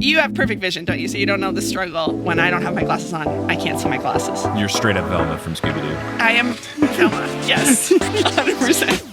You have perfect vision, don't you? So you don't know the struggle. When I don't have my glasses on, I can't see my glasses. You're straight up Velma from Scooby-Doo. I am Velma, yes. 100%.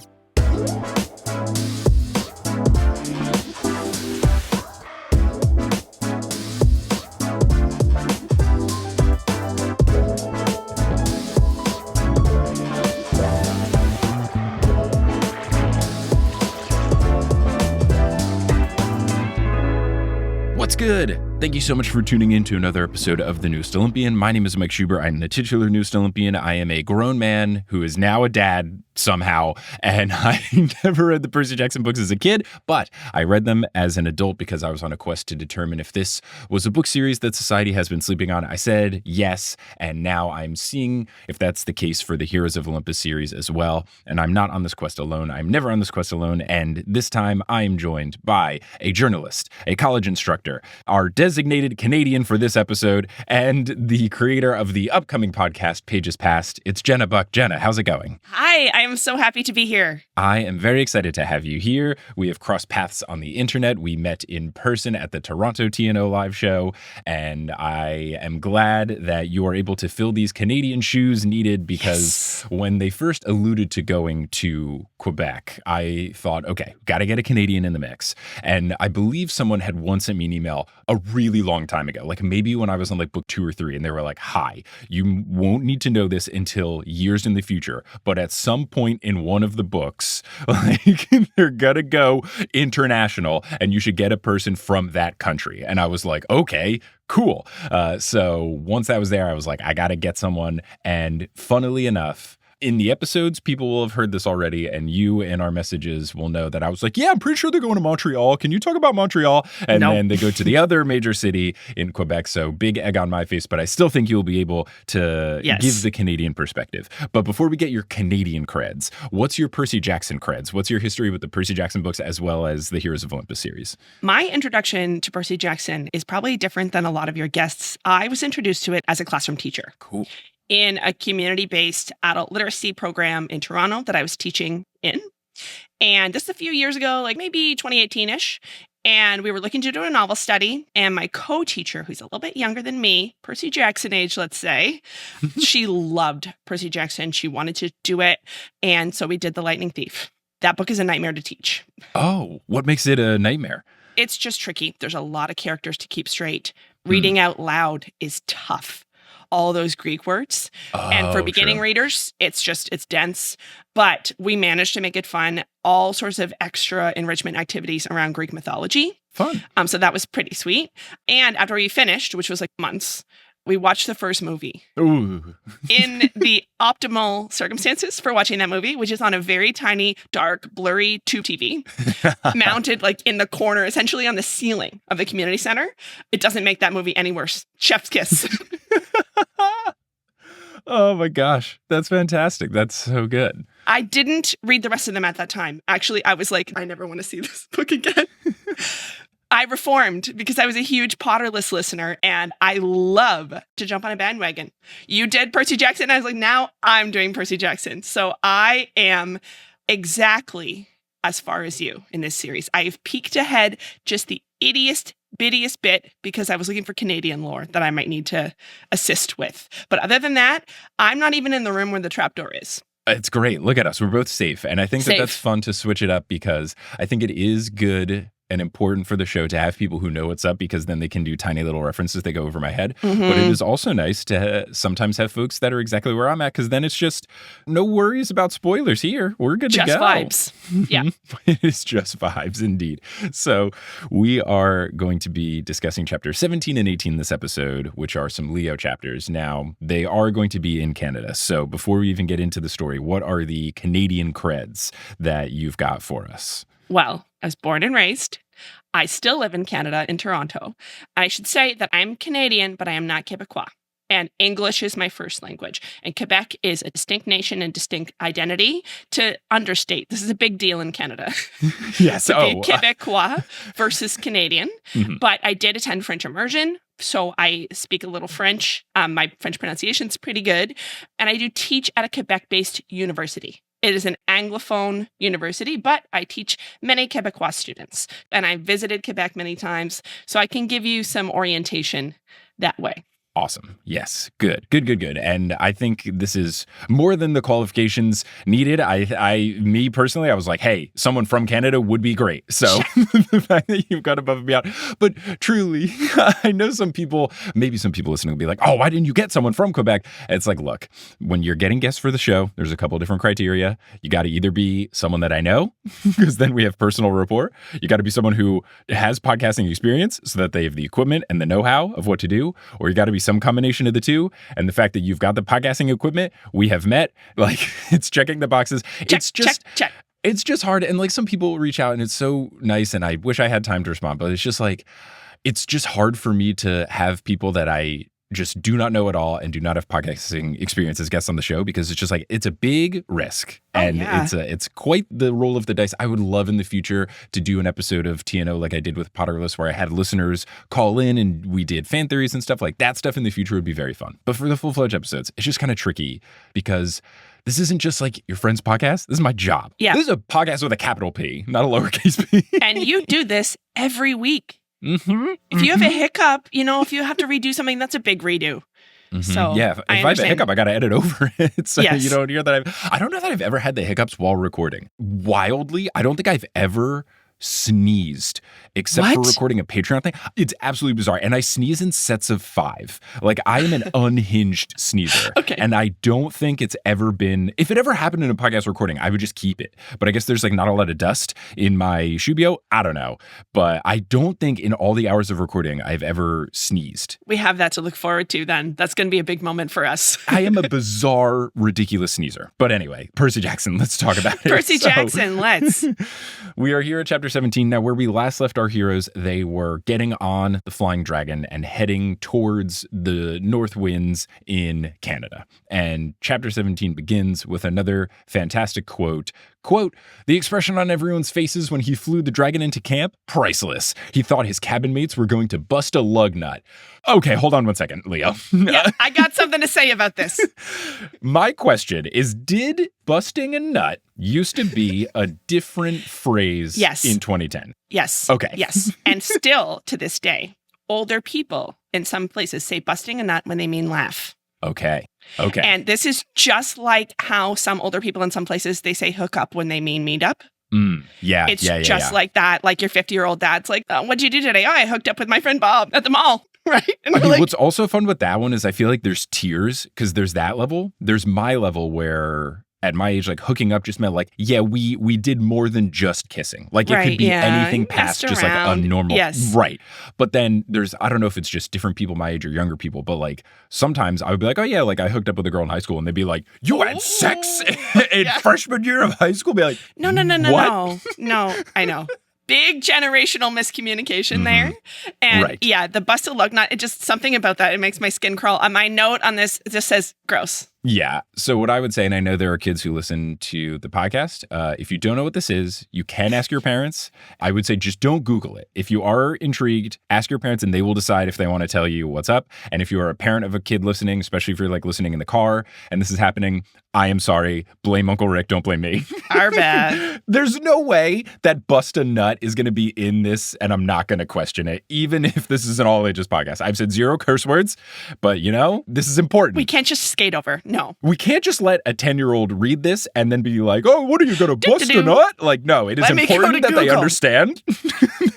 What's good? Thank you so much for tuning in to another episode of The Newest Olympian. My name is Mike Schubert. I'm the titular Newest Olympian. I am a grown man who is now a dad somehow, and I never read the Percy Jackson books as a kid, but I read them as an adult because I was on a quest to determine if this was a book series that society has been sleeping on. I said yes, and now I'm seeing if that's the case for the Heroes of Olympus series as well, and I'm not on this quest alone. I'm never on this quest alone, and this time I am joined by a journalist, a college instructor, our designated Canadian for this episode, and the creator of the upcoming podcast, Pages Past. It's Genna Buck. Genna, how's it going? Hi, I am so happy to be here. I am very excited to have you here. We have crossed paths on the internet. We met in person at the Toronto TNO live show, and I am glad that you are able to fill these Canadian shoes needed because when they first alluded to going to Quebec, I thought, okay, got to get a Canadian in the mix. And I believe someone had once sent me an email a really long time ago, like maybe when I was on like book 2 or 3, and they were like, hi, you won't need to know this until years in the future, but at some point in one of the books, like they're gonna go international and you should get a person from that country. And I was like, okay, cool. So once I was there, I was like, I gotta get someone. And funnily enough, in the episodes, people will have heard this already, and you in our messages will know that I was like, yeah, I'm pretty sure they're going to Montreal. Can you talk about Montreal? And then they go to the other major city in Quebec. So big egg on my face, but I still think you'll be able to give the Canadian perspective. But before we get your Canadian creds, what's your Percy Jackson creds? What's your history with the Percy Jackson books as well as the Heroes of Olympus series? My introduction to Percy Jackson is probably different than a lot of your guests. I was introduced to it as a classroom teacher. Cool. In a community-based adult literacy program in Toronto that I was teaching in. And just a few years ago, like maybe 2018-ish, and we were looking to do a novel study, and my co-teacher, who's a little bit younger than me, Percy Jackson age, let's say, she loved Percy Jackson. She wanted to do it, and so we did The Lightning Thief. That book is a nightmare to teach. Oh, what makes it a nightmare? It's just tricky. There's a lot of characters to keep straight. Reading out loud is tough. All those Greek words. And for beginning readers, it's dense, but we managed to make it fun. All sorts of extra enrichment activities around Greek mythology. Fun. So that was pretty sweet. And after we finished, which was like months, we watched the first movie. Ooh. In the optimal circumstances for watching that movie, which is on a very tiny, dark, blurry tube TV, mounted like in the corner, essentially on the ceiling of the community center. It doesn't make that movie any worse. Chef's kiss. Oh my gosh. That's fantastic. That's so good. I didn't read the rest of them at that time. Actually, I was like, I never want to see this book again. I reformed because I was a huge Potterless listener and I love to jump on a bandwagon. You did Percy Jackson. I was like, now I'm doing Percy Jackson. So I am exactly as far as you in this series. I have peeked ahead just the ittiest, bittiest bit because I was looking for Canadian lore that I might need to assist with. But other than that, I'm not even in the room where the trapdoor is. It's great. Look at us. We're both safe. And I think that that's fun to switch it up because I think it is good and important for the show to have people who know what's up because then they can do tiny little references that go over my head. Mm-hmm. But it is also nice to sometimes have folks that are exactly where I'm at because then it's just no worries about spoilers here. We're good to go. Just vibes. Yeah. It is just vibes indeed. So we are going to be discussing chapters 17 and 18 this episode, which are some Leo chapters. Now, they are going to be in Canada. So before we even get into the story, what are the Canadian creds that you've got for us? Well, I was born and raised. I still live in Canada, in Toronto. I should say that I'm Canadian, but I am not Quebecois. And English is my first language. And Quebec is a distinct nation and distinct identity. To understate, this is a big deal in Canada. Yes. Quebecois versus Canadian. Mm-hmm. But I did attend French immersion, so I speak a little French. My French pronunciation is pretty good. And I do teach at a Quebec-based university. It is an Anglophone university, but I teach many Quebecois students. And I visited Quebec many times, so I can give you some orientation that way. Awesome. Yes. Good. And I think this is more than the qualifications needed. Me personally, I was like, hey, someone from Canada would be great. So the fact that you've got above and beyond. But truly, I know maybe some people listening will be like, oh, why didn't you get someone from Quebec? And it's like, look, when you're getting guests for the show, there's a couple of different criteria. You got to either be someone that I know, because then we have personal rapport. You got to be someone who has podcasting experience so that they have the equipment and the know-how of what to do, or you got to be some combination of the two. And the fact that you've got the podcasting equipment, we have met. Like, it's checking the boxes. Check. It's just hard. And like, some people reach out and it's so nice, and I wish I had time to respond, but it's just like, it's just hard for me to have people that I just do not know at all and do not have podcasting experience as guests on the show, because it's just like, it's a big risk. And it's quite the roll of the dice. I would love in the future to do an episode of TNO like I did with Potterless, where I had listeners call in and we did fan theories and stuff. Like, that stuff in the future would be very fun. But for the full-fledged episodes, it's just kind of tricky, because this isn't just like your friend's podcast. This is my job. Yeah. This is a podcast with a capital P, not a lowercase p. And you do this every week. Mm-hmm. If you have a hiccup, if you have to redo something, that's a big redo. Mm-hmm. So yeah, if I have a hiccup, I got to edit over it. So yes. you don't hear that. I don't know that I've ever had the hiccups while recording. Wildly, I don't think I've ever sneezed except for recording a Patreon thing. It's absolutely bizarre. And I sneeze in sets of 5. Like, I am an unhinged sneezer. Okay. And I don't think it's ever been, if it ever happened in a podcast recording, I would just keep it. But I guess there's like not a lot of dust in my Shubio. I don't know. But I don't think in all the hours of recording I've ever sneezed. We have that to look forward to then. That's going to be a big moment for us. I am a bizarre, ridiculous sneezer. But anyway, Percy Jackson, let's talk about it. Percy Jackson, let's. We are here at chapter 17. Now, where we last left our heroes, they were getting on the Flying Dragon and heading towards the north winds in Canada. And chapter 17 begins with another fantastic quote. Quote, "The expression on everyone's faces when he flew the dragon into camp, priceless. He thought his cabin mates were going to bust a lug nut." Okay, hold on one second, Leo. Yeah, I got something to say about this. My question is, did busting a nut used to be a different phrase in 2010? Yes. Okay. Yes. And still to this day, older people in some places say busting a nut when they mean laugh. Okay. And this is just like how some older people in some places, they say hook up when they mean meet up. Yeah. It's just like that. Like your 50-year-old dad's like, what'd you do today? Oh, I hooked up with my friend Bob at the mall. Right. And what's also fun with that one is I feel like there's tiers, because there's that level. There's my level where at my age, like, hooking up just meant like, yeah, we did more than just kissing. Like, it could be anything past just like a normal. Yes. Right. But then I don't know if it's just different people my age or younger people, but like sometimes I would be like, oh yeah, like I hooked up with a girl in high school, and they'd be like, you had sex in freshman year of high school? Be like, no. No, I know. Big generational miscommunication there. And the busted lug nut, it just something about that. It makes my skin crawl. My note on this just says gross. Yeah. So what I would say, and I know there are kids who listen to the podcast, if you don't know what this is, you can ask your parents. I would say just don't Google it. If you are intrigued, ask your parents and they will decide if they want to tell you what's up. And if you are a parent of a kid listening, especially if you're like listening in the car and this is happening, I am sorry. Blame Uncle Rick. Don't blame me. Our bad. There's no way that bust a nut is going to be in this, and I'm not going to question it, even if this is an all ages podcast. I've said 0 curse words, but this is important. We can't just skate over. No. We can't just let a 10-year-old read this and then be like, oh, what are you going to bust a nut? Like, no, it is important that they understand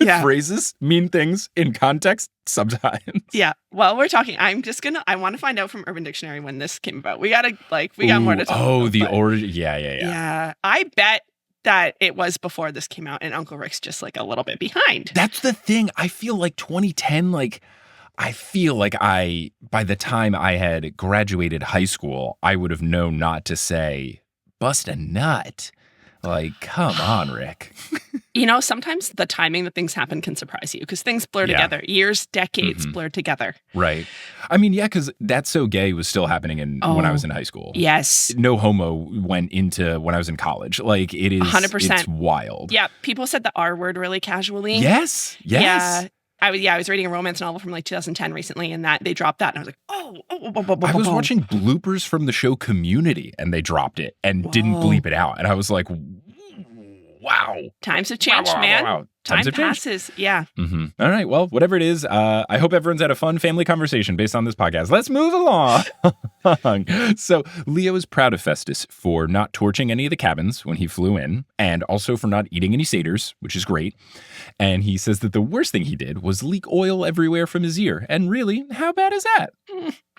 that phrases mean things in context sometimes. Yeah. Well, we're talking. I want to find out from Urban Dictionary when this came about. We got more to talk about. Oh, the origin. Yeah. Yeah. I bet that it was before this came out and Uncle Rick's just like a little bit behind. That's the thing. I feel like 2010, I feel like by the time I had graduated high school, I would have known not to say, bust a nut. Like, come on, Rick. Sometimes the timing that things happen can surprise you because things blur together. Years, decades blur together. Right. I mean, yeah, because That's So Gay was still happening when I was in high school. Yes. No Homo went into when I was in college. Like, it is 100%. It's wild. Yeah. People said the R word really casually. Yes. Yeah. I was reading a romance novel from like 2010 recently, and that they dropped that, and I was like, I was watching bloopers from the show Community, and they dropped it and didn't bleep it out, and I was like, wow. Times have changed, man. Wow. Time passes. Yeah. Mm-hmm. All right. Well, whatever it is, I hope everyone's had a fun family conversation based on this podcast. Let's move along. So Leo is proud of Festus for not torching any of the cabins when he flew in, and also for not eating any satyrs, which is great. And he says that the worst thing he did was leak oil everywhere from his ear. And really, how bad is that?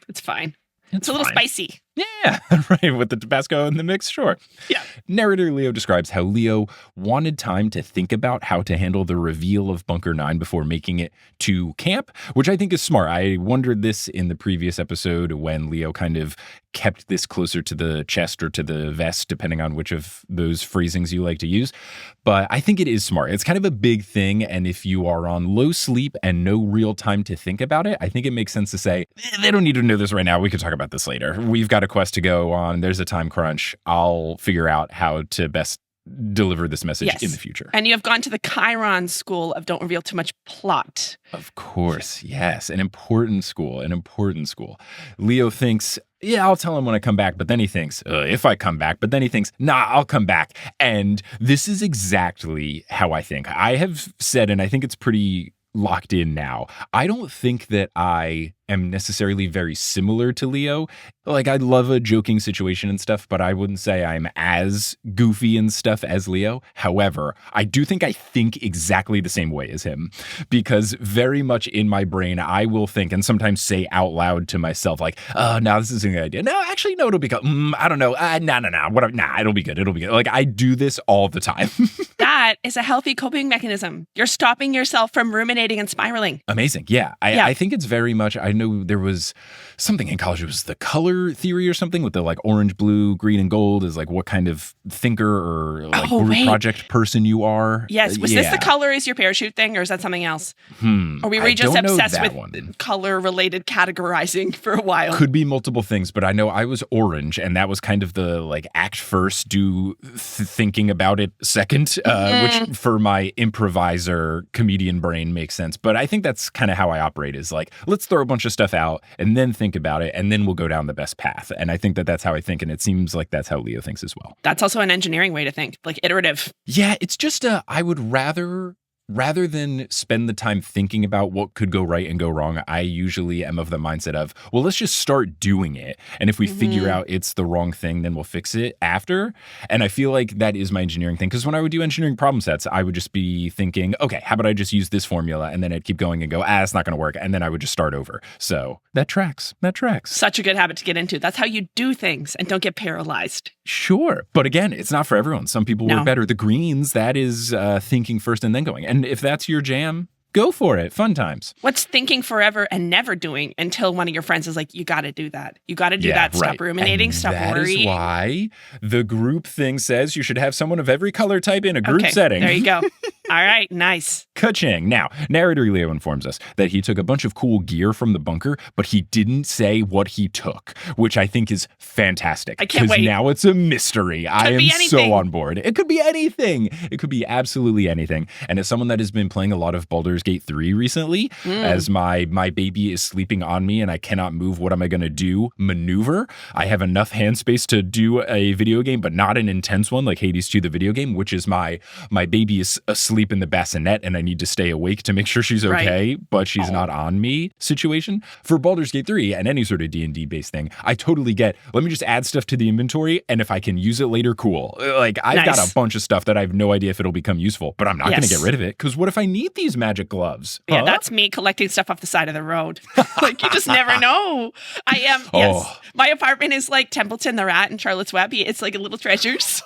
It's fine. It's a little fine. spicy. Yeah, right, with the Tabasco in the mix, sure. Yeah. Narrator Leo describes how Leo wanted time to think about how to handle the reveal of Bunker 9 before making it to camp, which I think is smart. I wondered this in the previous episode when Leo kind of kept this closer to the chest or to the vest, depending on which of those phrasings you like to use. But I think it is smart. It's kind of a big thing, and if you are on low sleep and no real time to think about it, I think it makes sense to say, they don't need to know this right now. We could talk about this later. We've got a quest to go on. There's a time crunch. I'll figure out how to best deliver this message in the future. And you have gone to the Chiron school of don't reveal too much plot. Of course, yes. An important school. Leo thinks, yeah, I'll tell him when I come back. But then he thinks, if I come back. But then he thinks, nah, I'll come back. And this is exactly how I think. I have said, and I think it's pretty locked in now, I don't think that I am necessarily very similar to Leo. Like, I love a joking situation and stuff, but I wouldn't say I'm as goofy and stuff as Leo. However, I do think I think exactly the same way as him, because very much in my brain, I will think and sometimes say out loud to myself, like, no, this isn't a good idea. No, actually, no, it'll be good. I don't know. It'll be good. It'll be good. Like, I do this all the time. That is a healthy coping mechanism. You're stopping yourself from ruminating and spiraling. Amazing. Yeah. I think it's very much, I know there was something in college, it was the color theory or something with the like orange, blue, green, and gold is like what kind of thinker or like group project person you are. Yes. Was this the color is your parachute thing, or is that something else? Or were we just obsessed with color related categorizing for a while? Could be multiple things, but I know I was orange, and that was kind of the like act first, do thinking about it second, which for my improviser comedian brain makes sense. But I think that's kind of how I operate, is like, let's throw a bunch of stuff out and then think about it, and then we'll go down the best path. And I think that that's how I think, and it seems like that's how Leo thinks as well. That's also an engineering way to think, like iterative. Yeah, it's just I would rather than spend the time thinking about what could go right and go wrong, I usually am of the mindset of, well, let's just start doing it. And if we figure out it's the wrong thing, then we'll fix it after. And I feel like that is my engineering thing. Because when I would do engineering problem sets, I would just be thinking, okay, how about I just use this formula? And then I'd keep going and go, it's not going to work. And then I would just start over. So that tracks. Such a good habit to get into. That's how you do things and don't get paralyzed. Sure. But again, it's not for everyone. Some people work better. The greens, that is thinking first and then going. And if that's your jam, go for it. Fun times. What's thinking forever and never doing until one of your friends is like, you got to do that. You got to do that. Stop ruminating. And stop worrying. That is why the group thing says you should have someone of every color type in a group setting. There you go. All right. Nice. Ka-ching. Now, narrator Leo informs us that he took a bunch of cool gear from the bunker, but he didn't say what he took, which I think is fantastic. I can't wait. Because now it's a mystery. I am so on board. It could be anything. It could be absolutely anything. And as someone that has been playing a lot of Baldur's Gate 3 recently, as my baby is sleeping on me and I cannot move, what am I going to do? Maneuver. I have enough hand space to do a video game, but not an intense one like Hades 2, the video game, which is my baby is asleep in the bassinet and I need to stay awake to make sure she's okay, but she's not on me situation. For Baldur's Gate 3 and any sort of D&D based thing, I totally get, let me just add stuff to the inventory, and if I can use it later, cool. Like, I've got a bunch of stuff that I have no idea if it'll become useful, but I'm not going to get rid of it, because what if I need these magic gloves? Yeah, that's me collecting stuff off the side of the road. Like, you just never know. I am, yes. My apartment is like Templeton the Rat and Charlotte's Web. It's like a little treasures,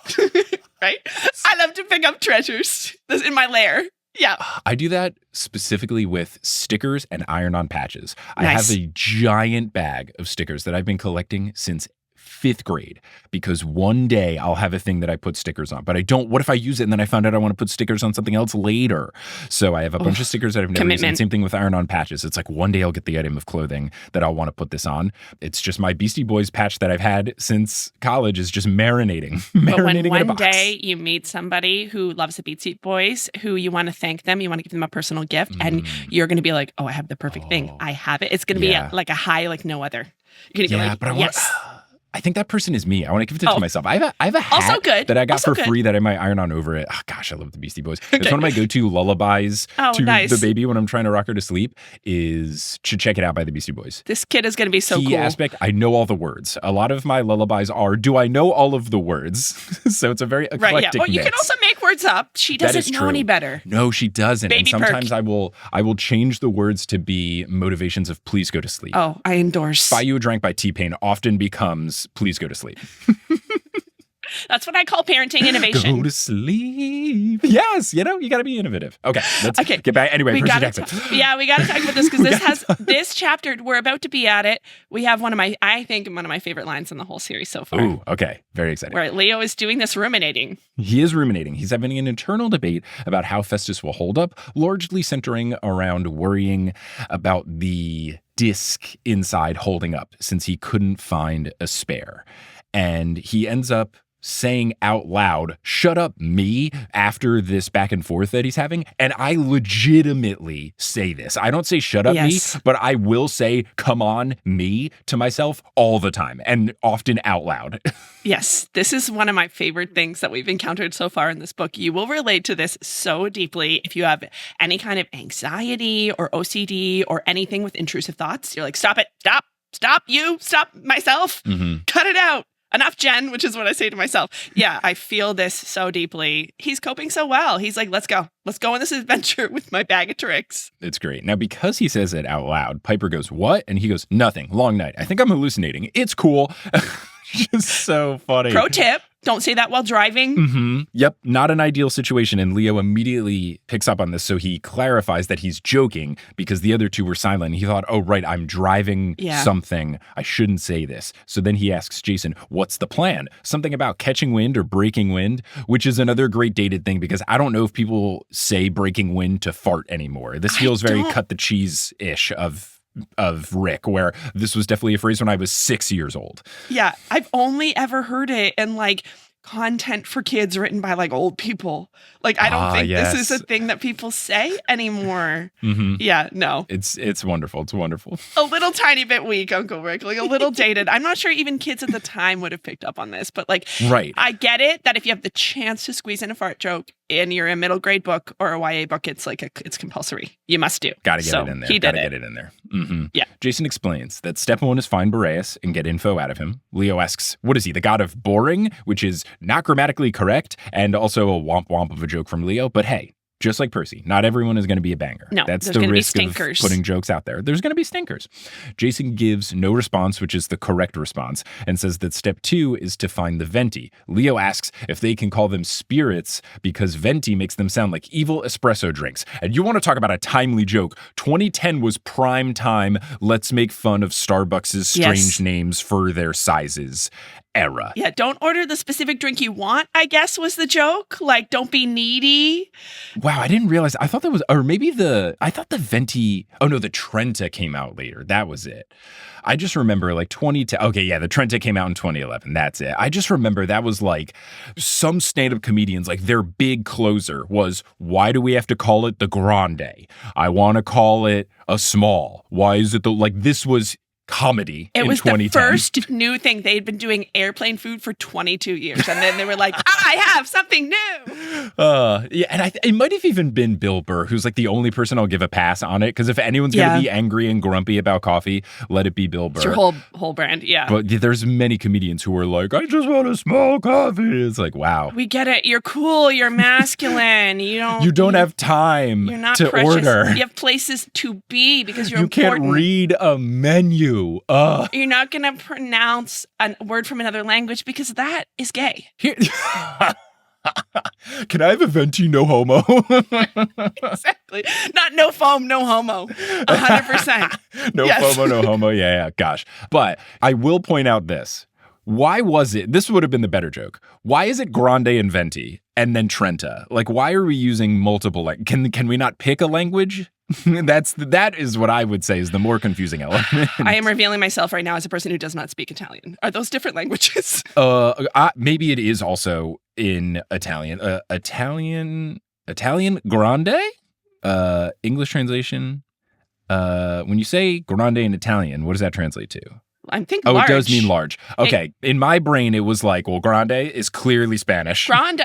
right? I love to pick up treasures in my lair. Yeah. I do that specifically with stickers and iron-on patches. Nice. I have a giant bag of stickers that I've been collecting since 5th grade because one day I'll have a thing that I put stickers on, but I don't. What if I use it and then I found out I want to put stickers on something else later? So I have a bunch of stickers that I've never used. And same thing with iron-on patches. It's like one day I'll get the item of clothing that I'll want to put this on. It's just my Beastie Boys patch that I've had since college is just marinating. But when in a one box. day you meet somebody who loves the Beastie Boys, who you want to thank them, you want to give them a personal gift, and you're going to be like, oh, I have the perfect thing. I have it. It's going to be like a high like no other. You're going to be like, but yes. I think that person is me. I want to give it to myself. I have a hat also good. that I got also for free that I might iron on over it. Oh, gosh, I love the Beastie Boys. Okay. It's one of my go-to lullabies to nice. the baby when I'm trying to rock her to sleep is Check It Out by the Beastie Boys. This kid is going to be so Key cool. aspect, I know all the words. A lot of my lullabies are, do I know all of the words? So it's a very eclectic right, yeah. Well, you mix. can also make words up. She doesn't know any better. No, she doesn't. Baby and sometimes perk. I will change the words to be motivations of please go to sleep. Oh, I endorse. Buy You a Drink by T-Pain often becomes please go to sleep. That's what I call parenting innovation. Go to sleep. Yes, you got to be innovative. Okay, let's get back. Anyway, Percy Jackson. We got to talk about this because this chapter, we're about to be at it. We have one of my favorite lines in the whole series so far. Ooh, okay. Very exciting. Where Leo is doing this ruminating. He is ruminating. He's having an internal debate about how Festus will hold up, largely centering around worrying about the disc inside holding up since he couldn't find a spare. And he ends up saying out loud, shut up, me, after this back and forth that he's having. And I legitimately say this. I don't say shut up, me, but I will say, come on, me, to myself all the time and often out loud. Yes, this is one of my favorite things that we've encountered so far in this book. You will relate to this so deeply if you have any kind of anxiety or OCD or anything with intrusive thoughts. You're like, stop it, stop myself, cut it out. Enough, Jen, which is what I say to myself. Yeah, I feel this so deeply. He's coping so well. He's like, let's go on this adventure with my bag of tricks. It's great. Now, because he says it out loud, Piper goes, what? And he goes, nothing. Long night. I think I'm hallucinating. It's cool. Just so funny. Pro tip. Don't say that while driving. Yep. Not an ideal situation. And Leo immediately picks up on this. So he clarifies that he's joking because the other two were silent. He thought, oh, right, I'm driving something. I shouldn't say this. So then he asks Jason, what's the plan? Something about catching wind or breaking wind, which is another great dated thing because I don't know if people say breaking wind to fart anymore. This feels very cut the cheese-ish of Rick, where this was definitely a phrase when I was 6 years old. Yeah, I've only ever heard it in like content for kids written by like old people. Like I don't think this is a thing that people say anymore. Yeah, no. It's wonderful. It's wonderful. A little tiny bit weak, Uncle Rick, like a little dated. I'm not sure even kids at the time would have picked up on this, but like I get it that if you have the chance to squeeze in a fart joke in your middle grade book or a YA book, it's like it's compulsory. You must do. Gotta get it in there. Get it in there. Yeah. Jason explains that step one is find Boreas and get info out of him. Leo asks, what is he, the god of boring? Which is not grammatically correct and also a womp womp of a joke from Leo. But hey, just like Percy, not everyone is going to be a banger. No, that's the risk of putting jokes out there. There's going to be stinkers. Jason gives no response, which is the correct response, and says that step 2 is to find the venti. Leo asks if they can call them spirits because venti makes them sound like evil espresso drinks. And you want to talk about a timely joke. 2010 was prime time. Let's make fun of Starbucks' strange names for their sizes era. Yeah, don't order the specific drink you want, I guess was the joke. Like, don't be needy. Wow, I didn't realize. I thought that was, or maybe I thought the venti, oh no, the Trenta came out later. That was it. I just remember like the Trenta came out in 2011. That's it. I just remember that was like some stand-up comedians, like their big closer was, why do we have to call it the Grande? I want to call it a small. Why is it this was comedy in 2010. It was the first new thing. They'd been doing airplane food for 22 years. And then they were like, I have something new. Yeah, and it might have even been Bill Burr, who's like the only person I'll give a pass on it. Because if anyone's going to be angry and grumpy about coffee, let it be Bill Burr. It's your whole brand, yeah. But there's many comedians who are like, I just want a small coffee. It's like, wow. We get it. You're cool. You're masculine. You don't have time you're not to precious. Order. You have places to be because you're important. You can't read a menu. You're not going to pronounce a word from another language because that is gay. Here, can I have a venti, no homo? Exactly. Not no foam, no homo. 100%. No FOMO, no homo. Yeah, gosh. But I will point out this. Why was it? This would have been the better joke. Why is it Grande and Venti and then Trenta? Like, why are we using multiple? Like, can we not pick a language? That is what I would say is the more confusing element. I am revealing myself right now as a person who does not speak Italian. Are those different languages? Maybe it is also in Italian. Italian grande. English translation. When you say grande in Italian, what does that translate to? I think large. It does mean large. Okay. In my brain, it was like, well, grande is clearly Spanish. Grande,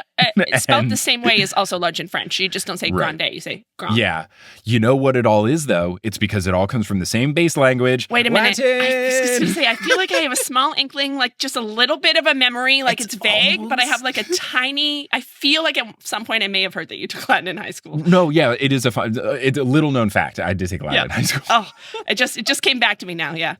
spelled the same way is also large in French. You just don't say grande, you say grande. Yeah. You know what it all is, though? It's because it all comes from the same base language. Wait a minute. Latin. I was going to say, I feel like I have a small inkling, like just a little bit of a memory, like it's vague, but I have like a tiny, I feel like at some point I may have heard that you took Latin in high school. No, yeah, it is it's a little known fact. I did take Latin in high school. Oh, it just came back to me now, yeah.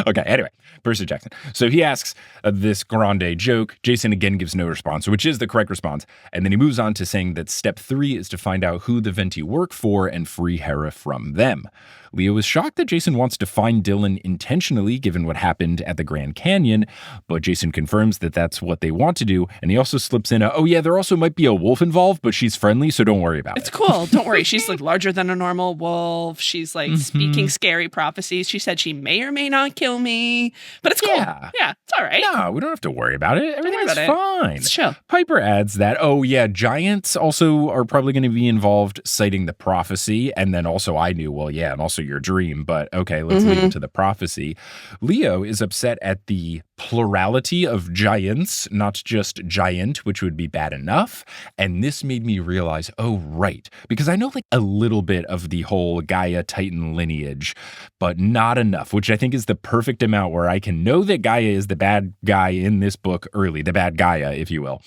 Okay, anyway, Percy Jackson. So he asks this grande joke. Jason again gives no response, which is the correct response. And then he moves on to saying that step 3 is to find out who the Venti work for and free Hera from them. Leo is shocked that Jason wants to find Dylan intentionally, given what happened at the Grand Canyon, but Jason confirms that that's what they want to do, and he also slips in oh yeah, there also might be a wolf involved, but she's friendly, so don't worry about it. It's cool. Don't worry. She's like larger than a normal wolf. She's like speaking scary prophecies. She said she may or may not kill me, but it's cool. Yeah, it's all right. No, we don't have to worry about it. Everything's fine. It's chill. Piper adds that, oh yeah, giants also are probably going to be involved, citing the prophecy, and then also I knew, well, yeah, and also your dream, but okay, let's leave it to the prophecy. Leo is upset at the plurality of giants, not just giant, which would be bad enough. And this made me realize, oh, right, because I know like a little bit of the whole Gaia Titan lineage, but not enough, which I think is the perfect amount where I can know that Gaia is the bad guy in this book early, the bad Gaia, if you will.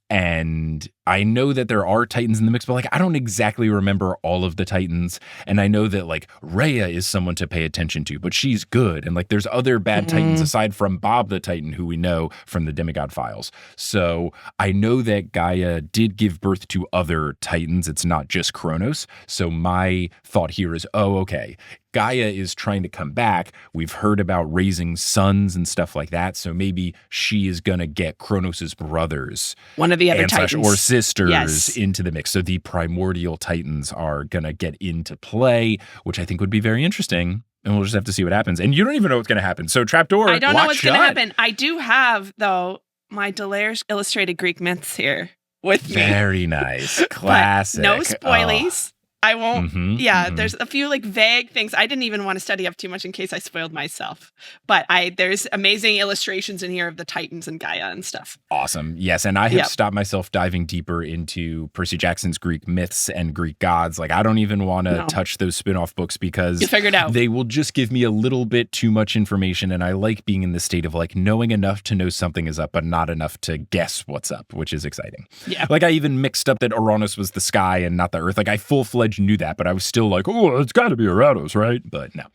And I know that there are Titans in the mix, but like I don't exactly remember all of the Titans. And I know that like Rhea is someone to pay attention to, but she's good. And like there's other bad Titans aside from Bob the Titan, who we know from the Demigod Files. So I know that Gaia did give birth to other Titans. It's not just Kronos. So my thought here is, oh, okay. Gaia is trying to come back. We've heard about raising sons and stuff like that. So maybe she is going to get Kronos' brothers. One of the other Titans. Or sisters into the mix. So the primordial Titans are going to get into play, which I think would be very interesting. And we'll just have to see what happens. And you don't even know what's going to happen. So Trapdoor, I don't know what's going to happen. I do have, though, my Delaire's Illustrated Greek Myths here with me. Very nice. Classic. No spoilies. I won't. There's a few like vague things. I didn't even want to study up too much in case I spoiled myself. But there's amazing illustrations in here of the Titans and Gaia and stuff. Awesome. Yes. And I have stopped myself diving deeper into Percy Jackson's Greek myths and Greek gods. Like I don't even want to touch those spin-off books because you figured out. They will just give me a little bit too much information. And I like being in the state of like knowing enough to know something is up, but not enough to guess what's up, which is exciting. Yeah. Like I even mixed up that Uranus was the sky and not the earth. Like I full-fledged knew that, but I was still like, oh, it's got to be Uranus, right? But no.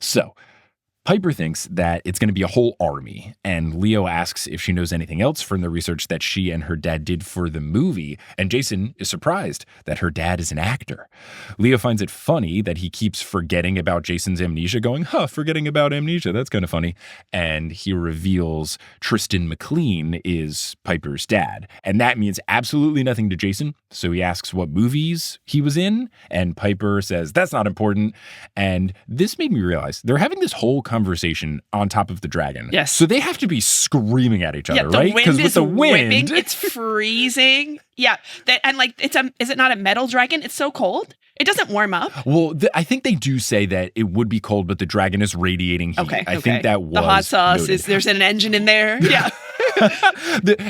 So Piper thinks that it's going to be a whole army, and Leo asks if she knows anything else from the research that she and her dad did for the movie, and Jason is surprised that her dad is an actor. Leo finds it funny that he keeps forgetting about Jason's amnesia, going, forgetting about amnesia, that's kind of funny, and he reveals Tristan McLean is Piper's dad, and that means absolutely nothing to Jason, so he asks what movies he was in, and Piper says, that's not important, and this made me realize they're having this whole conversation on top of the dragon. Yes. So they have to be screaming at each other, right? Because with the wind, whipping, it's freezing. Yeah. And like, is it not a metal dragon? It's so cold. It doesn't warm up. Well, I think they do say that it would be cold, but the dragon is radiating heat. Okay. I think that was the hot sauce noted. There's an engine in there. Yeah.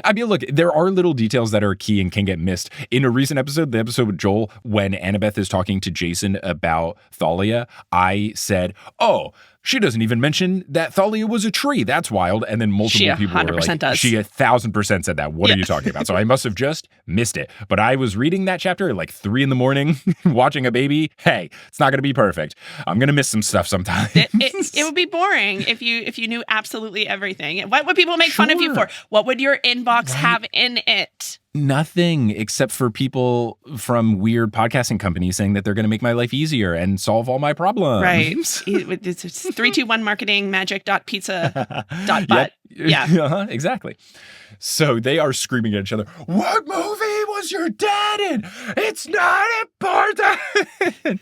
I mean, look, there are little details that are key and can get missed. In a recent episode, the episode with Joel, when Annabeth is talking to Jason about Thalia, I said, oh, she doesn't even mention that Thalia was a tree. That's wild. And then multiple people were like, does. She 1,000% said that. What are you talking about? So I must have just missed it. But I was reading that chapter at like 3 a.m, watching a baby. Hey, it's not going to be perfect. I'm going to miss some stuff sometimes. It would be boring if you knew absolutely everything. What would people make fun of you for? What would your inbox have in it? Nothing except for people from weird podcasting companies saying that they're going to make my life easier and solve all my problems. Right. It's 321marketingmagic.pizza.butt. Yeah. Exactly. So they are screaming at each other, what movie was your dad in? It's not important.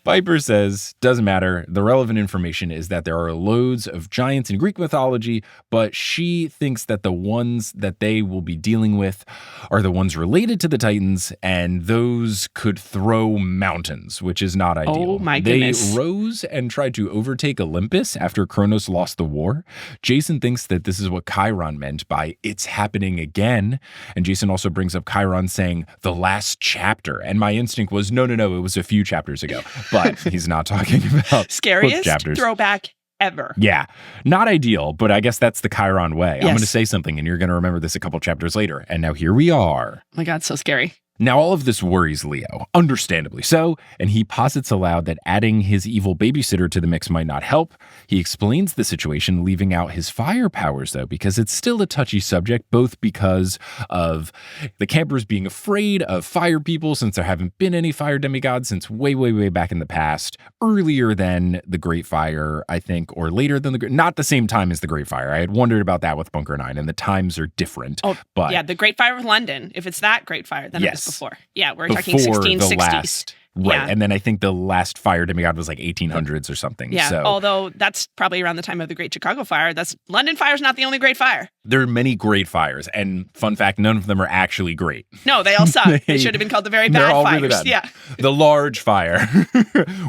Piper says, doesn't matter. The relevant information is that there are loads of giants in Greek mythology, but she thinks that the ones that they will be dealing with are the ones related to the Titans, and those could throw mountains, which is not ideal. Oh my goodness. They rose and tried to overtake Olympus after Kronos lost the war. Jason thinks that this is what Chiron meant by it's happening again. And Jason also brings up Chiron saying the last chapter. And my instinct was, no, it was a few chapters ago, but he's not talking about Scariest chapters. Throwback ever. Yeah, not ideal, but I guess that's the Chiron way. Yes. I'm going to say something and you're going to remember this a couple chapters later. And now here we are. Oh my God, so scary. Now, all of this worries Leo, understandably so, and he posits aloud that adding his evil babysitter to the mix might not help. He explains the situation, leaving out his fire powers, though, because it's still a touchy subject, both because of the campers being afraid of fire people, since there haven't been any fire demigods since way, way, way back in the past, earlier than the Great Fire, I think, or later than not the same time as the Great Fire. I had wondered about that with Bunker 9, and the times are different. Oh, but yeah, the Great Fire of London, if it's that Great Fire, then yes. it was before. Yeah, we're Before talking 1660s. The last, right. Yeah. And then I think the last fire demigod was like 1800s or something. Yeah, So although that's probably around the time of the Great Chicago Fire. London Fire's not the only great fire. There are many great fires. And fun fact, none of them are actually great. No, they all suck. They should have been called the very bad all fires. Really bad. Yeah. The large fire.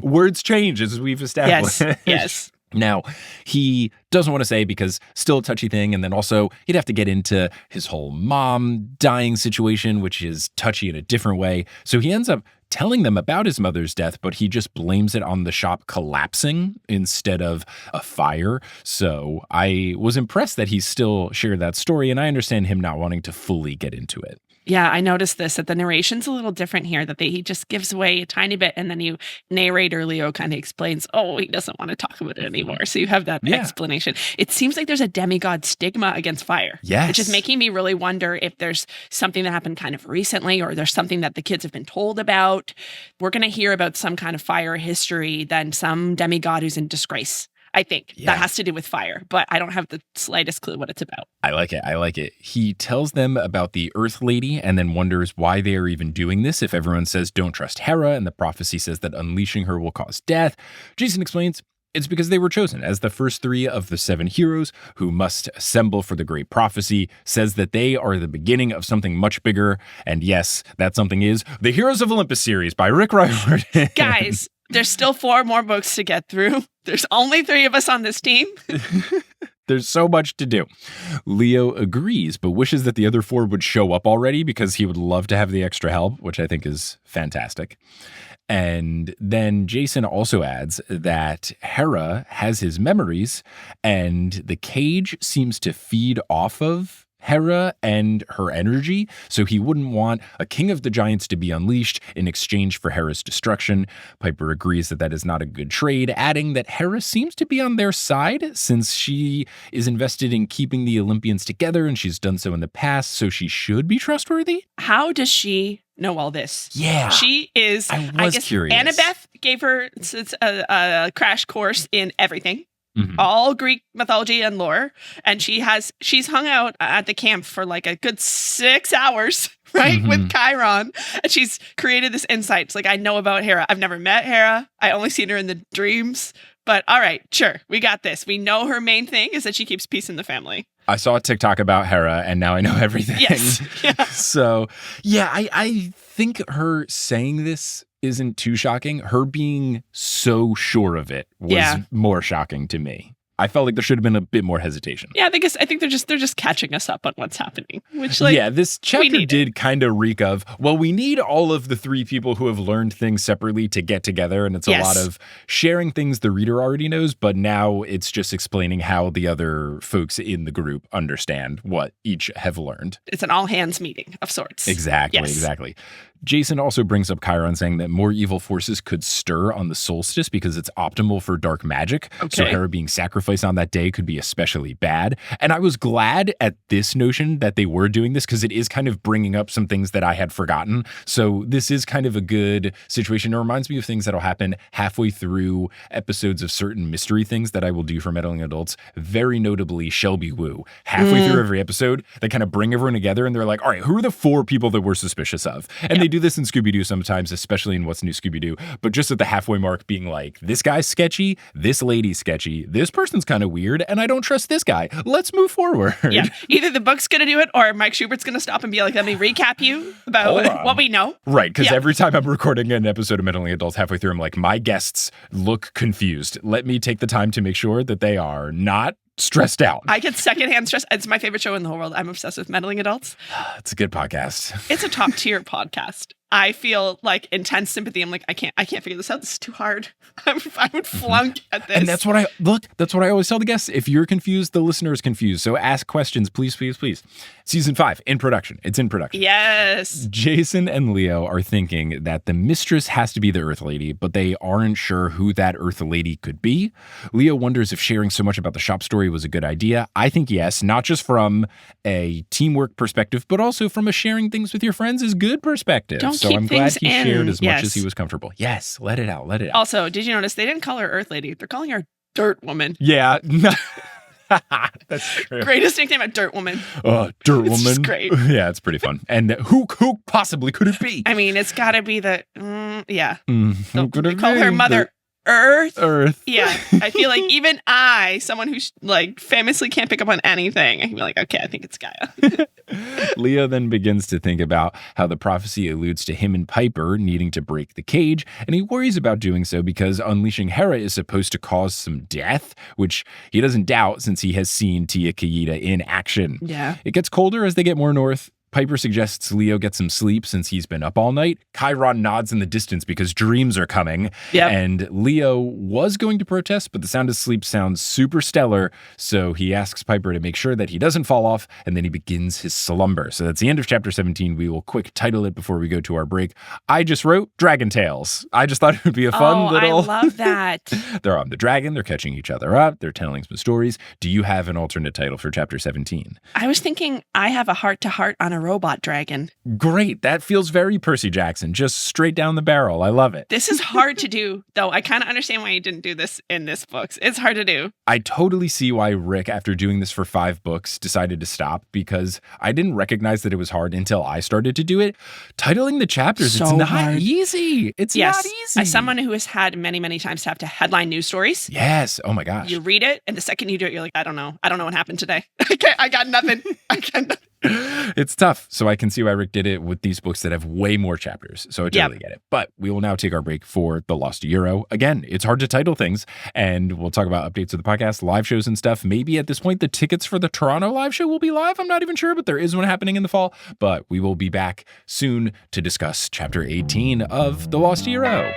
Words change as we've established. Yes. Now, he doesn't want to say because still a touchy thing. And then also he'd have to get into his whole mom dying situation, which is touchy in a different way. So he ends up telling them about his mother's death, but he just blames it on the shop collapsing instead of a fire. So I was impressed that he still shared that story. And I understand him not wanting to fully get into it. Yeah, I noticed this, that the narration's a little different here, that he just gives away a tiny bit, and then narrator Leo kind of explains, he doesn't want to talk about it anymore. So you have that explanation. It seems like there's a demigod stigma against fire. Yes. Which is making me really wonder if there's something that happened kind of recently, or there's something that the kids have been told about. We're going to hear about some kind of fire history, then some demigod who's in disgrace. I think that has to do with fire, but I don't have the slightest clue what it's about. I like it. He tells them about the Earth Lady and then wonders why they are even doing this if everyone says don't trust Hera and the prophecy says that unleashing her will cause death. Jason explains it's because they were chosen as the first 3 of the 7 heroes who must assemble for the great prophecy, says that they are the beginning of something much bigger. And yes, that something is the Heroes of Olympus series by Rick Riordan. Guys, there's still 4 more books to get through. There's only 3 of us on this team. There's so much to do. Leo agrees, but wishes that the other 4 would show up already because he would love to have the extra help, which I think is fantastic. And then Jason also adds that Hera has his memories and the cage seems to feed off of Hera and her energy, so he wouldn't want a king of the giants to be unleashed in exchange for Hera's destruction. Piper agrees that is not a good trade, adding that Hera seems to be on their side since she is invested in keeping the Olympians together and she's done so in the past, so she should be trustworthy. How does she know all this? Yeah. She is, I guess curious. Annabeth gave her a crash course in everything. Mm-hmm. All Greek mythology and lore. And she's hung out at the camp for like a good 6 hours, right? Mm-hmm. With Chiron. And she's created this insight. It's like, I know about Hera. I've never met Hera. I only seen her in the dreams. But all right, sure. We got this. We know her main thing is that she keeps peace in the family. I saw a TikTok about Hera and now I know everything. Yes. Yeah. So, yeah, I think her saying this isn't too shocking. Her being so sure of it was more shocking to me. I felt like there should have been a bit more hesitation. Yeah, I think they're just catching us up on what's happening. Which, this chapter did kind of reek of, we need all of the 3 people who have learned things separately to get together, and it's a lot of sharing things the reader already knows, but now it's just explaining how the other folks in the group understand what each have learned. It's an all-hands meeting of sorts. Exactly, yes. exactly. Jason also brings up Chiron saying that more evil forces could stir on the solstice because it's optimal for dark magic. So Hera being sacrificed on that day could be especially bad. And I was glad at this notion that they were doing this because it is kind of bringing up some things that I had forgotten. So this is kind of a good situation. It reminds me of things that'll happen halfway through episodes of certain mystery things that I will do for Meddling Adults. Very notably, Shelby Woo. Halfway through every episode, they kind of bring everyone together and they're like, all right, who are the 4 people that we're suspicious of? And they do this in Scooby-Doo sometimes, especially in What's New Scooby-Doo, but just at the halfway mark being like, this guy's sketchy, this lady's sketchy, this person's kind of weird, and I don't trust this guy. Let's move forward. Yeah, either the book's going to do it or Mike Schubert's going to stop and be like, let me recap you about what we know. Right, because every time I'm recording an episode of Meddling Adults halfway through, I'm like, my guests look confused. Let me take the time to make sure that they are not stressed out. I get secondhand stress. It's my favorite show in the whole world. I'm obsessed with Meddling Adults. It's a good podcast. It's a top tier podcast. I feel like intense sympathy. I'm like, I can't figure this out. This is too hard. I would flunk at this. And that's what I always tell the guests. If you're confused, the listener is confused. So ask questions, please, please, please. Season 5 in production. It's in production. Yes. Jason and Leo are thinking that the mistress has to be the Earth Lady, but they aren't sure who that Earth Lady could be. Leo wonders if sharing so much about the shop story was a good idea. I think yes, not just from a teamwork perspective, but also from a sharing things with your friends is good perspective. So I'm glad he shared as much as he was comfortable. Yes, let it out, let it out. Also, did you notice they didn't call her Earth Lady? They're calling her Dirt Woman. Yeah. That's true. Greatest nickname, a Dirt Woman. Dirt Woman. It's just great. Yeah, it's pretty fun. And who possibly could it be? I mean, it's got to be the, They call her Mother Earth. Yeah, I feel like even someone who's like famously can't pick up on anything, I can be like, okay, I think it's Gaia. Leo then begins to think about how the prophecy alludes to him and Piper needing to break the cage, and he worries about doing so because unleashing Hera is supposed to cause some death, which he doesn't doubt since he has seen Tia Kaida in action. Yeah. It gets colder as they get more north. Piper suggests Leo get some sleep since he's been up all night. Chiron nods in the distance because dreams are coming. Yep. And Leo was going to protest, but the sound of sleep sounds super stellar. So he asks Piper to make sure that he doesn't fall off, and then he begins his slumber. So that's the end of chapter 17. We will quick title it before we go to our break. I just wrote Dragon Tales. I just thought it would be a fun little... I love that. They're on the dragon. They're catching each other up. They're telling some stories. Do you have an alternate title for chapter 17? I was thinking I have a heart-to-heart on a robot dragon. Great. That feels very Percy Jackson, just straight down the barrel. I love it. This is hard to do, though. I kind of understand why you didn't do this in this book. It's hard to do. I totally see why Rick, after doing this for 5 books, decided to stop, because I didn't recognize that it was hard until I started to do it. Titling the chapters, it's not easy. It's not easy. As someone who has had many, many times to have to headline news stories. Yes. Oh my gosh. You read it, and the second you do it, you're like, I don't know what happened today. I got nothing. It's tough. So I can see why Rick did it with these books that have way more chapters. So I totally get it. But we will now take our break for The Lost Euro. Again, it's hard to title things, and we'll talk about updates of the podcast, live shows and stuff. Maybe at this point, the tickets for the Toronto live show will be live. I'm not even sure, but there is one happening in the fall. But we will be back soon to discuss chapter 18 of The Lost Euro.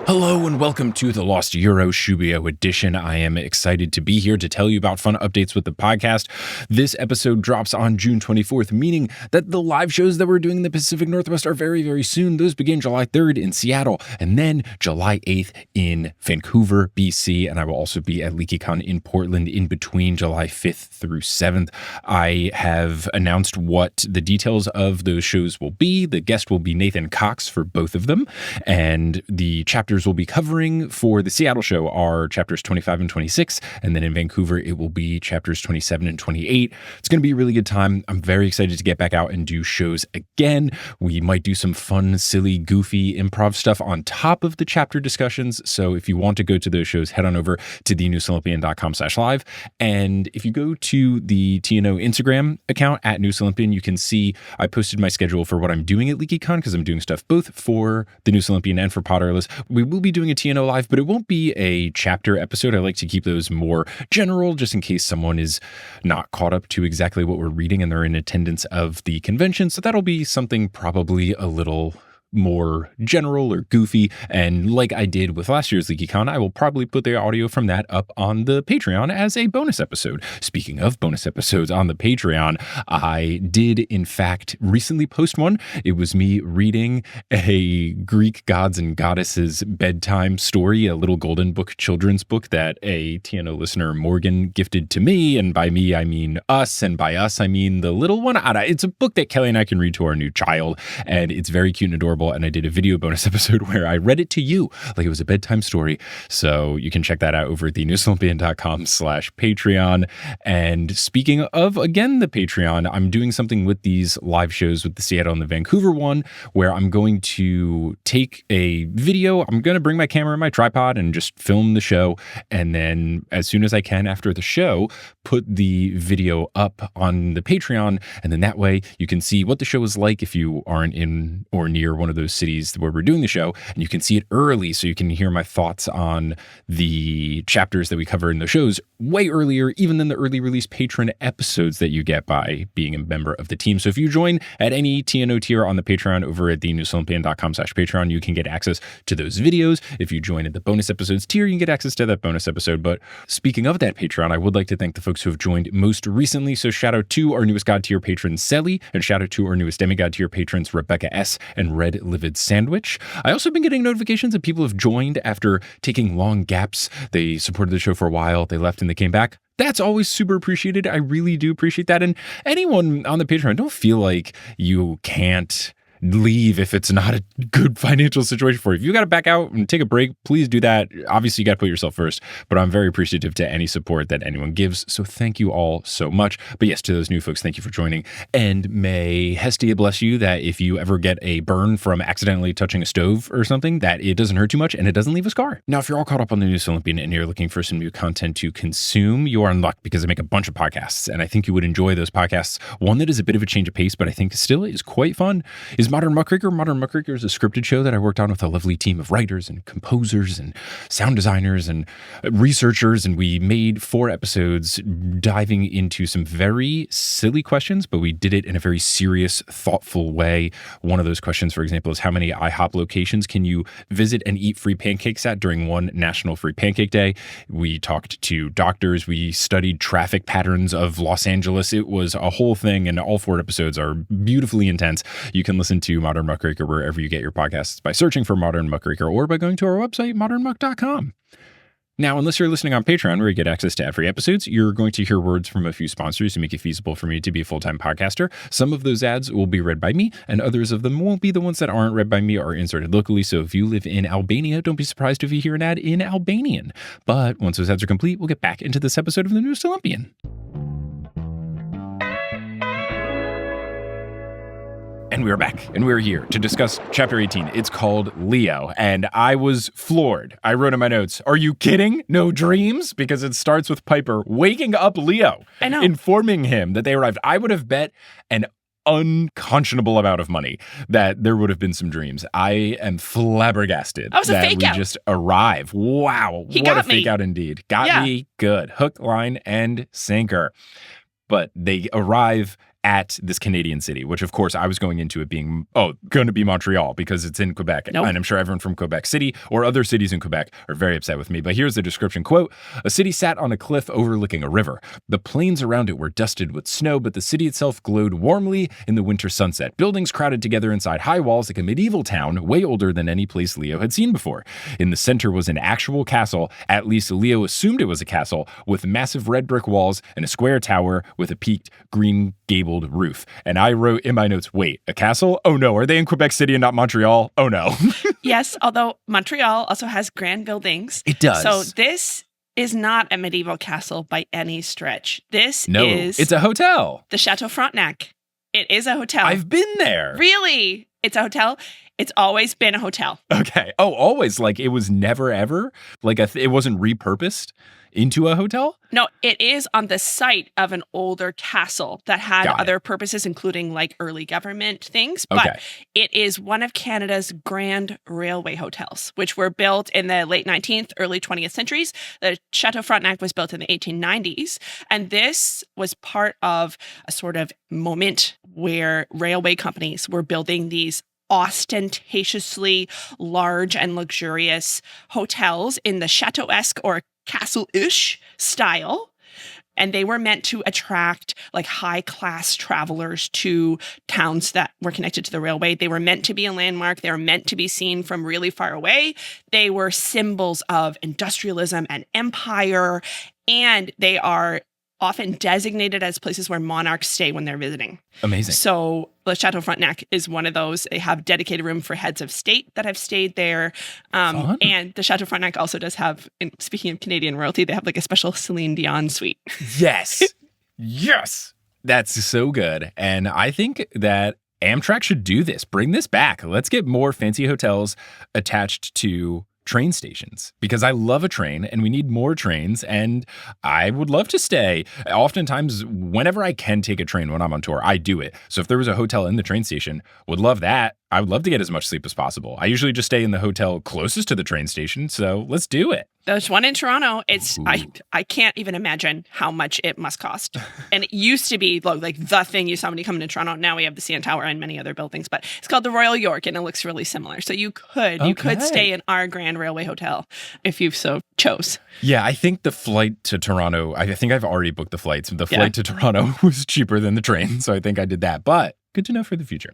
Hello and welcome to the Lost Euro Shubio edition. I am excited to be here to tell you about fun updates with the podcast. This episode drops on June 24th, meaning that the live shows that we're doing in the Pacific Northwest are very, very soon. Those begin July 3rd in Seattle and then July 8th in Vancouver, BC. And I will also be at LeakyCon in Portland in between July 5th through 7th. I have announced what the details of those shows will be. The guest will be Nathan Cox for both of them, and the chapters we'll be covering for the Seattle show are chapters 25 and 26, and then in Vancouver it will be chapters 27 and 28. It's going to be a really good time. I'm very excited to get back out and do shows again. We might do some fun, silly, goofy improv stuff on top of the chapter discussions. So if you want to go to those shows, head on over to thenewsolympian.com/live. And if you go to the TNO Instagram account at @newsolympian, you can see I posted my schedule for what I'm doing at LeakyCon, because I'm doing stuff both for the News Olympian and for Potterless. We will be doing a TNO live, but it won't be a chapter episode. I like to keep those more general, just in case someone is not caught up to exactly what we're reading and they're in attendance of the convention. So that'll be something probably a little more general or goofy. And like I did with last year's LeakyCon, I will probably put the audio from that up on the Patreon as a bonus episode. Speaking of bonus episodes on the Patreon, I did in fact recently post one. It was me reading a Greek gods and goddesses bedtime story, a little golden book children's book that a TNO listener, Morgan, gifted to me. And by me, I mean us. And by us, I mean the little one. It's a book that Kelly and I can read to our new child. And it's very cute and adorable. And I did a video bonus episode where I read it to you like it was a bedtime story. So you can check that out over at thenewsolympian.com/Patreon. And speaking of, again, the Patreon, I'm doing something with these live shows with the Seattle and the Vancouver one where I'm going to take a video. I'm going to bring my camera and my tripod and just film the show. And then as soon as I can after the show, put the video up on the Patreon. And then that way you can see what the show is like if you aren't in or near one of those cities where we're doing the show. And you can see it early so you can hear my thoughts on the chapters that we cover in the shows way earlier, even than the early release patron episodes that you get by being a member of the team. So if you join at any TNO tier on the Patreon over at thenewsolympian.com/Patreon, you can get access to those videos. If you join at the bonus episodes tier, you can get access to that bonus episode. But speaking of that Patreon, I would like to thank the folks who have joined most recently. So shout out to our newest God tier patron, Selly, and shout out to our newest demigod tier patrons, Rebecca S. and Red Livid Sandwich. I also been getting notifications that people have joined after taking long gaps. They supported the show for a while, they left and they came back. That's always super appreciated. I really do appreciate that. And anyone on the Patreon, don't feel like you can't leave if it's not a good financial situation for you. If you got to back out and take a break, please do that. Obviously, you got to put yourself first, but I'm very appreciative to any support that anyone gives. So thank you all so much. But yes, to those new folks, thank you for joining. And may Hestia bless you that if you ever get a burn from accidentally touching a stove or something, that it doesn't hurt too much and it doesn't leave a scar. Now, if you're all caught up on the News Olympian and you're looking for some new content to consume, you are in luck because I make a bunch of podcasts and I think you would enjoy those podcasts. One that is a bit of a change of pace, but I think still is quite fun is Modern Muckraker. Modern Muckraker is a scripted show that I worked on with a lovely team of writers and composers and sound designers and researchers. And we made 4 episodes diving into some very silly questions, but we did it in a very serious, thoughtful way. One of those questions, for example, is how many IHOP locations can you visit and eat free pancakes at during one National Free Pancake Day? We talked to doctors. We studied traffic patterns of Los Angeles. It was a whole thing, and all 4 episodes are beautifully intense. You can listen to Modern Muckraker wherever you get your podcasts by searching for Modern Muckraker or by going to our website, modernmuck.com. Now, unless you're listening on Patreon where you get access to ad-free episodes, you're going to hear words from a few sponsors to make it feasible for me to be a full-time podcaster. Some of those ads will be read by me, and others of them won't be. The ones that aren't read by me are inserted locally. So if you live in Albania, don't be surprised if you hear an ad in Albanian. But once those ads are complete, we'll get back into this episode of the Newest Olympian. And we're back, and we're here to discuss Chapter 18. It's called Leo, and I was floored. I wrote in my notes, are you kidding? No dreams? Because it starts with Piper waking up Leo, I know, informing him that they arrived. I would have bet an unconscionable amount of money that there would have been some dreams. I am flabbergasted that was a fake we out. Just arrive. Wow, He what got a fake me. out indeed. Got me good. Hook, line, and sinker. But they arrive at this Canadian city, which of course I was going into it being, going to be Montreal because it's in Quebec. Nope. And I'm sure everyone from Quebec City or other cities in Quebec are very upset with me. But here's the description, quote, a city sat on a cliff overlooking a river. The plains around it were dusted with snow, but the city itself glowed warmly in the winter sunset. Buildings crowded together inside high walls like a medieval town, way older than any place Leo had seen before. In the center was an actual castle, at least Leo assumed it was a castle, with massive red brick walls and a square tower with a peaked green gabled roof. And I wrote in my notes, wait, a castle? Oh no, are they in Quebec City and not Montreal? Oh no. Yes, although Montreal also has grand buildings. It does. So this is not a medieval castle by any stretch. This is it's a hotel. The Château Frontenac. It is a hotel. I've been there. Really? It's a hotel? It's always been a hotel. Okay. Oh, always. Like it was never ever like it wasn't repurposed into a hotel? No, it is on the site of an older castle that had other purposes, including like early government things. But it is one of Canada's grand railway hotels, which were built in the late 19th, early 20th centuries. The Château Frontenac was built in the 1890s. And this was part of a sort of moment where railway companies were building these ostentatiously large and luxurious hotels in the chateau-esque or castle-ish style. And they were meant to attract like high-class travelers to towns that were connected to the railway. They were meant to be a landmark. They were meant to be seen from really far away. They were symbols of industrialism and empire. And they are often designated as places where monarchs stay when they're visiting. Amazing. So the Château Frontenac is one of those. They have dedicated room for heads of state that have stayed there. And the Château Frontenac also does have, speaking of Canadian royalty, they have like a special Celine Dion suite. Yes. Yes. That's so good. And I think that Amtrak should do this. Bring this back. Let's get more fancy hotels attached to train stations, because I love a train and we need more trains, and I would love to stay. Oftentimes, whenever I can take a train when I'm on tour, I do it. So if there was a hotel in the train station, would love that. I would love to get as much sleep as possible. I usually just stay in the hotel closest to the train station, so let's do it. There's one in Toronto. It's I can't even imagine how much it must cost. And it used to be like the thing you saw when you come to Toronto. Now we have the CN Tower and many other buildings, but it's called the Royal York, and it looks really similar. So you could stay in our Grand Railway Hotel if you so chose. Yeah, I think the flight to Toronto, I think I've already booked the flights. The flight to Toronto was cheaper than the train, so I think I did that. But good to know for the future.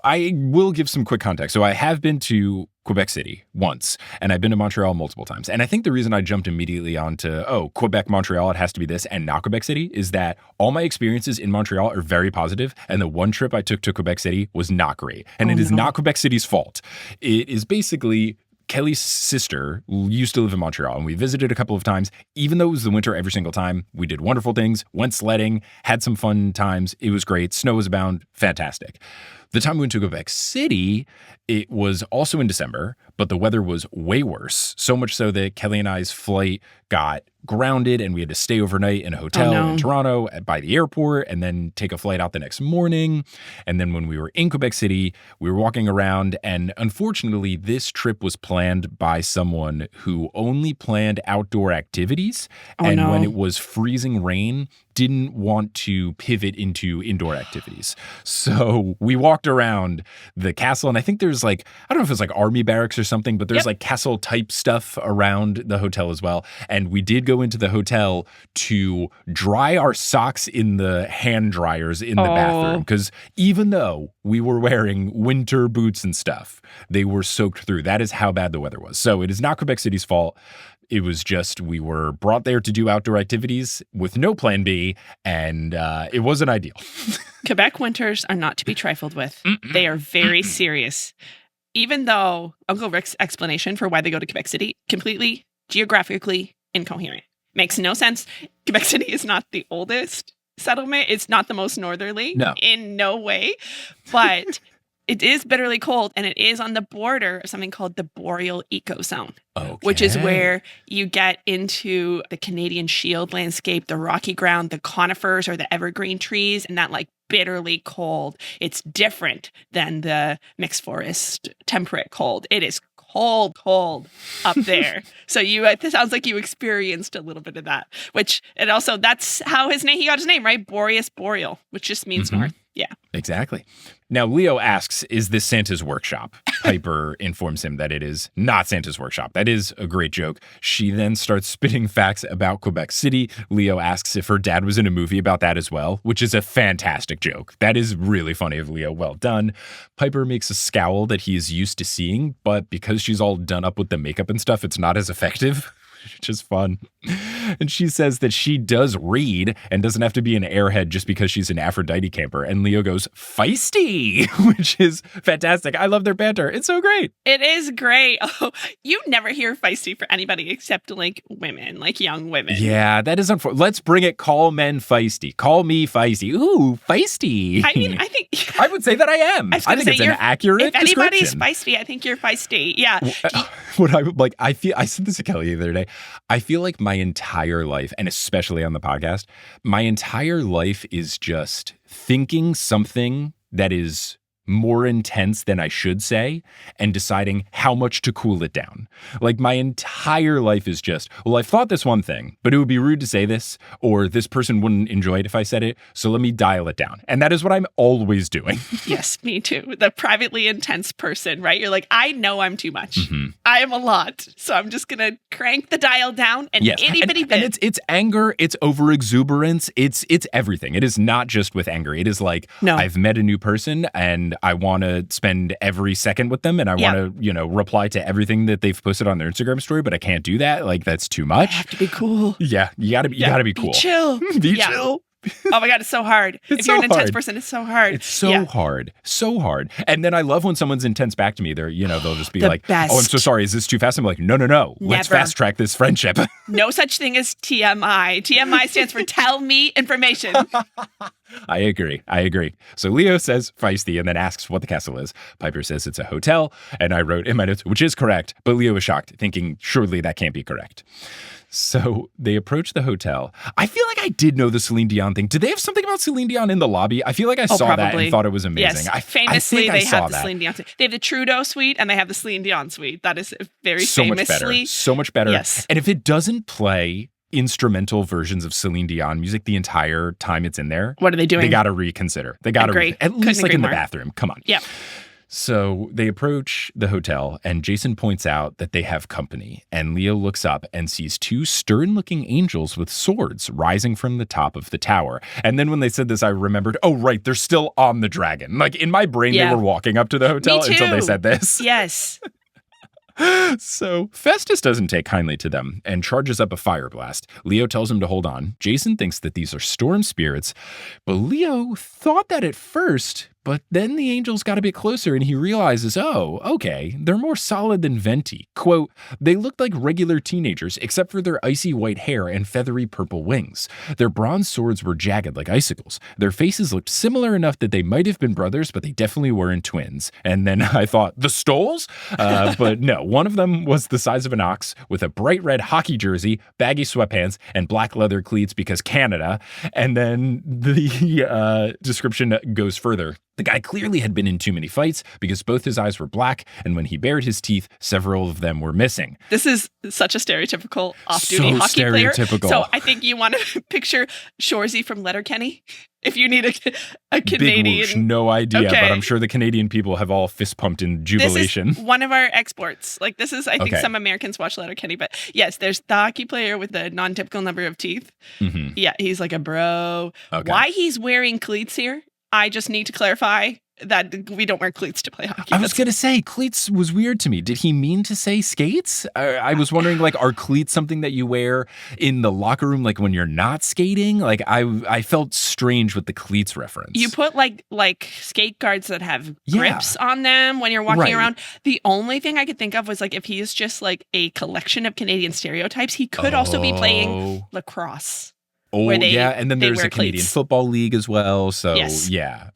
I will give some quick context. So I have been to Quebec City once, and I've been to Montreal multiple times. And I think the reason I jumped immediately onto, Quebec, Montreal, it has to be this, and not Quebec City, is that all my experiences in Montreal are very positive, and the one trip I took to Quebec City was not great. And it is not Quebec City's fault. It is basically Kelly's sister used to live in Montreal, and we visited a couple of times. Even though it was the winter every single time, we did wonderful things, went sledding, had some fun times. It was great. Snow was abound. Fantastic. The time we went to Quebec City, it was also in December, but the weather was way worse. So much so that Kelly and I's flight got grounded, and we had to stay overnight in a hotel in Toronto by the airport, and then take a flight out the next morning. And then when we were in Quebec City, we were walking around, and unfortunately, this trip was planned by someone who only planned outdoor activities. When it was freezing rain, didn't want to pivot into indoor activities. So we walked around the castle, and I think there's I don't know if it's like army barracks or something, but there's like castle type stuff around the hotel as well. And we did go into the hotel to dry our socks in the hand dryers in the bathroom, because even though we were wearing winter boots and stuff, they were soaked through. That is how bad the weather was. So it is not Quebec City's fault. It was just we were brought there to do outdoor activities with no plan B, and it wasn't ideal. Quebec winters are not to be trifled with. They are very serious. Even though Uncle Rick's explanation for why they go to Quebec City, completely geographically incoherent. Makes no sense. Quebec City is not the oldest settlement. It's not the most northerly. No. In no way. But it is bitterly cold, and it is on the border of something called the Boreal Ecozone, which is where you get into the Canadian Shield landscape, the rocky ground, the conifers or the evergreen trees, and that bitterly cold. It's different than the mixed forest temperate cold. It is cold up there. So it sounds like you experienced a little bit of that, and also that's how he got his name, right? Boreas Boreal, which just means north. Yeah. Exactly. Now, Leo asks, is this Santa's workshop? Piper informs him that it is not Santa's workshop. That is a great joke. She then starts spitting facts about Quebec City. Leo asks if her dad was in a movie about that as well, which is a fantastic joke. That is really funny of Leo. Well done. Piper makes a scowl that he is used to seeing, but because she's all done up with the makeup and stuff, it's not as effective. Which is fun. And she says that she does read and doesn't have to be an airhead just because she's an Aphrodite camper. And Leo goes, feisty, which is fantastic. I love their banter. It's so great. It is great. Oh, you never hear feisty for anybody except women, young women. Yeah, that is unfortunate. Let's bring it. Call men feisty. Call me feisty. Ooh, feisty. I mean, I think I would say that I am. I think it's an accurate description. If anybody's feisty, I think you're feisty. Yeah. What I said this to Kelly the other day. I feel like my entire life, and especially on the podcast, my entire life is just thinking something that is more intense than I should say and deciding how much to cool it down. Like my entire life is just, well, I've thought this one thing, but it would be rude to say this, or this person wouldn't enjoy it if I said it. So let me dial it down. And that is what I'm always doing. Yes, me too. The privately intense person, right? You're like, I know I'm too much. Mm-hmm. I am a lot. So I'm just going to crank the dial down and itty bitty bit. And it's anger, it's over exuberance, it's everything. It is not just with anger. It is like, I've met a new person and I want to spend every second with them and I want to, reply to everything that they've posted on their Instagram story, but I can't do that. Like, that's too much. I have to be cool. Yeah, you gotta be cool. Be chill. Be chill. Oh my God, it's so hard. If you're an intense person, it's so hard. It's so hard. So hard. And then I love when someone's intense back to me. They're, they'll just be like, best. oh, I'm so sorry. Is this too fast? I'm like, no. Let's fast track this friendship. No such thing as TMI. TMI stands for tell me information. I agree. So Leo says feisty and then asks what the castle is. Piper says it's a hotel. And I wrote in my notes, which is correct. But Leo is shocked, thinking surely that can't be correct. So they approach the hotel. I feel like I did know the Celine Dion thing. Did they have something about Celine Dion in the lobby? I feel like I saw that and thought it was amazing. Yes. Famously, they have the Celine Dion suite. They have the Trudeau suite and they have the Celine Dion suite. That is very famously. So much better. Yes. And if it doesn't play instrumental versions of Celine Dion music the entire time it's in there, what are they doing? They got to reconsider. They got to at least like in the bathroom. Come on. Yeah. So they approach the hotel and Jason points out that they have company and Leo looks up and sees two stern-looking angels with swords rising from the top of the tower. And then when they said this, I remembered, oh, right, they're still on the dragon. Like in my brain, they were walking up to the hotel until they said this. Yes. So Festus doesn't take kindly to them and charges up a fire blast. Leo tells him to hold on. Jason thinks that these are storm spirits, but Leo thought that at first, but then the angels got a bit closer and he realizes, oh, okay, they're more solid than venti. Quote, they looked like regular teenagers except for their icy white hair and feathery purple wings. Their bronze swords were jagged like icicles. Their faces looked similar enough that they might have been brothers, but they definitely weren't twins. And then I thought, the Stoles? But no, one of them was the size of an ox with a bright red hockey jersey, baggy sweatpants, and black leather cleats because Canada. And then the description goes further. The guy clearly had been in too many fights because both his eyes were black, and when he bared his teeth, several of them were missing. This is such a stereotypical off-duty hockey player. So I think you want to picture Shoresy from Letterkenny. If you need a Canadian... Big whoosh, no idea, but I'm sure the Canadian people have all fist pumped in jubilation. This is one of our exports. Like this is, I think some Americans watch Letterkenny, but yes, there's the hockey player with the non-typical number of teeth. Mm-hmm. Yeah, he's like a bro. Okay. Why he's wearing cleats here? I just need to clarify that we don't wear cleats to play hockey. I was going to say, cleats was weird to me. Did he mean to say skates? I was wondering, like, are cleats something that you wear in the locker room, like when you're not skating? Like, I felt strange with the cleats reference. You put like skate guards that have grips on them when you're walking around. The only thing I could think of was like if he is just like a collection of Canadian stereotypes, he could also be playing lacrosse. Oh, and then there's a Canadian Football League as well. So,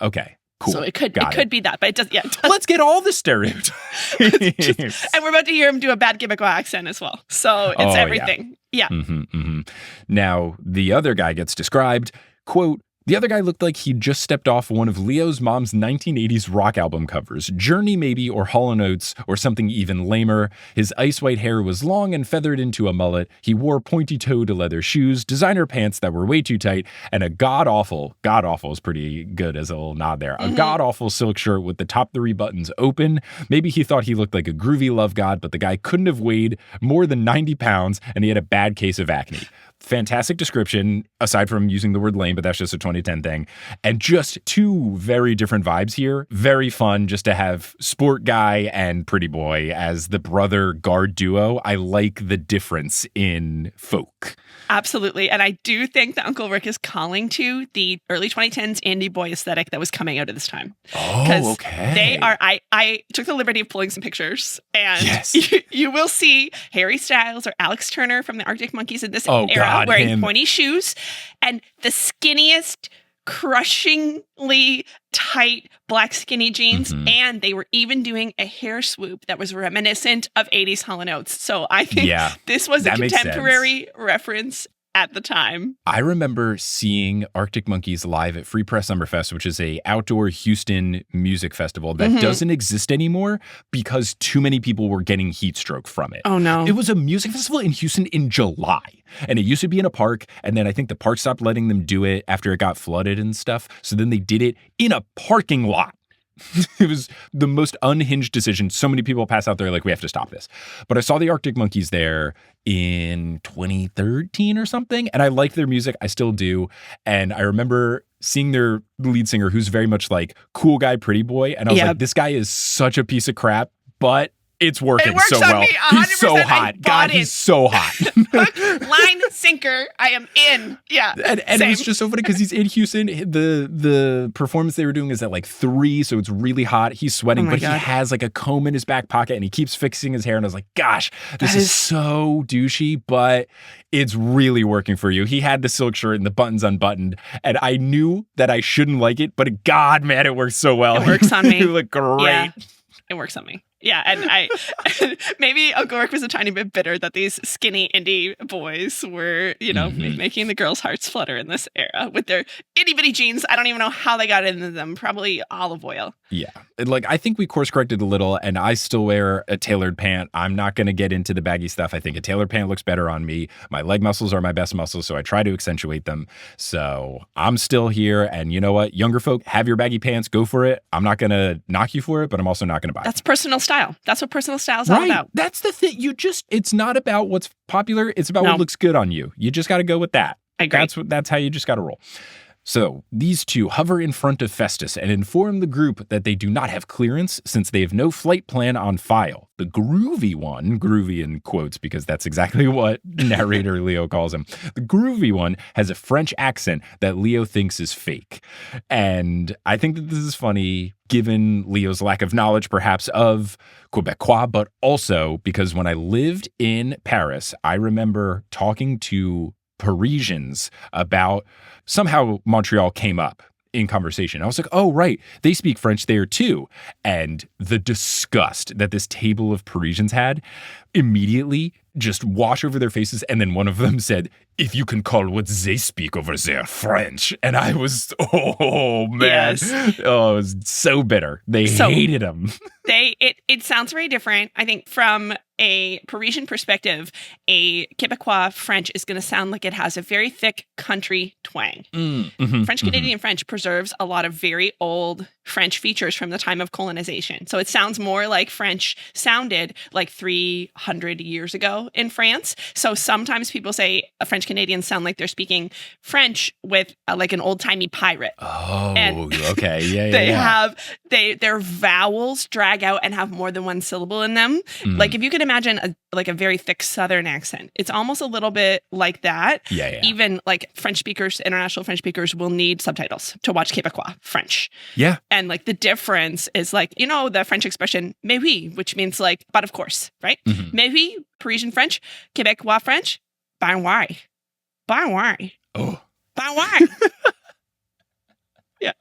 okay. Cool. So it could be that, but it does. Yeah. Let's get all the stereotypes. And we're about to hear him do a bad Quebecois accent as well. So it's everything. Yeah. Mm-hmm, mm-hmm. Now, the other guy gets described, quote, the other guy looked like he'd just stepped off one of Leo's mom's 1980s rock album covers, Journey maybe, or Hall & Oates, or something even lamer. His ice white hair was long and feathered into a mullet. He wore pointy-toed leather shoes, designer pants that were way too tight, and a god-awful is pretty good as a little nod there, a god-awful silk shirt with the top 3 buttons open. Maybe he thought he looked like a groovy love god, but the guy couldn't have weighed more than 90 pounds, and he had a bad case of acne. Fantastic description, aside from using the word lame, but that's just a 2010 thing. And just 2 very different vibes here. Very fun just to have sport guy and pretty boy as the brother guard duo. I like the difference in folk. Absolutely. And I do think that Uncle Rick is calling to the early 2010s indie boy aesthetic that was coming out at this time. Oh, okay. They are, I took the liberty of pulling some pictures and you will see Harry Styles or Alex Turner from the Arctic Monkeys in this era wearing pointy shoes and the skinniest, crushingly tight black skinny jeans, and they were even doing a hair swoop that was reminiscent of 80s Hall & Oates. So I think this was a contemporary reference at the time. I remember seeing Arctic Monkeys live at Free Press Summerfest, which is a outdoor Houston music festival that doesn't exist anymore because too many people were getting heat stroke from it. Oh, no. It was a music festival in Houston in July, and it used to be in a park, and then I think the park stopped letting them do it after it got flooded and stuff, so then they did it in a parking lot. It was the most unhinged decision. So many people pass out there like, we have to stop this. But I saw the Arctic Monkeys there in 2013 or something, and I liked their music. I still do. And I remember seeing their lead singer, who's very much like cool guy, pretty boy. And I was like, this guy is such a piece of crap, but it's working so well. He's so hot. God, he's so hot. Hook, line, sinker. I am in. Yeah. And it was just so funny because he's in Houston. The performance they were doing is at like 3, so it's really hot. He's sweating, but God. He has like a comb in his back pocket and he keeps fixing his hair. And I was like, gosh, this is so douchey, but it's really working for you. He had the silk shirt and the buttons unbuttoned, and I knew that I shouldn't like it, but God, man, it works so well. It works on me. You look great. Yeah, it works on me. Yeah, and maybe Uncle Rick was a tiny bit bitter that these skinny indie boys were, making the girls' hearts flutter in this era with their itty bitty jeans. I don't even know how they got into them. Probably olive oil. Yeah, like I think we course corrected a little, and I still wear a tailored pant. I'm not going to get into the baggy stuff. I think a tailored pant looks better on me. My leg muscles are my best muscles, so I try to accentuate them. So I'm still here, and you know what? Younger folk, have your baggy pants. Go for it. I'm not going to knock you for it, but I'm also not going to buy it. That's personal style. That's what personal style is all about. That's the thing. It's not about what's popular. It's about what looks good on you. You just got to go with that. I agree. That's how you just got to roll. So these two hover in front of Festus and inform the group that they do not have clearance since they have no flight plan on file. The groovy one, groovy in quotes because that's exactly what narrator Leo calls him. The groovy one has a French accent that Leo thinks is fake. And I think that this is funny given Leo's lack of knowledge perhaps of Quebecois, but also because when I lived in Paris, I remember talking to Parisians about somehow Montreal came up in conversation. I was like, oh, right, they speak French there too. And the disgust that this table of Parisians had immediately just washed over their faces. And then one of them said, if you can call what they speak over there French. And I was, oh, man. Yes. Oh, it was so bitter. They hated them. It sounds very different. I think from a Parisian perspective, a Quebecois French is going to sound like it has a very thick country twang. French Canadian French preserves a lot of very old French features from the time of colonization. So it sounds more like French sounded like 300 years ago in France. So sometimes people say a French Canadians sound like they're speaking French with like an old-timey pirate. Oh, okay. Yeah. Their vowels drag out and have more than one syllable in them. Like if you can imagine a very thick Southern accent, it's almost a little bit like that. Yeah. Even like French speakers, international French speakers will need subtitles to watch Quebecois French. Yeah. And like the difference is like, the French expression, mais oui, which means like, but of course, right? Mais oui, Parisian French, Quebecois French, ben ouais. Ben ouais. Oh. Ben ouais. Yeah.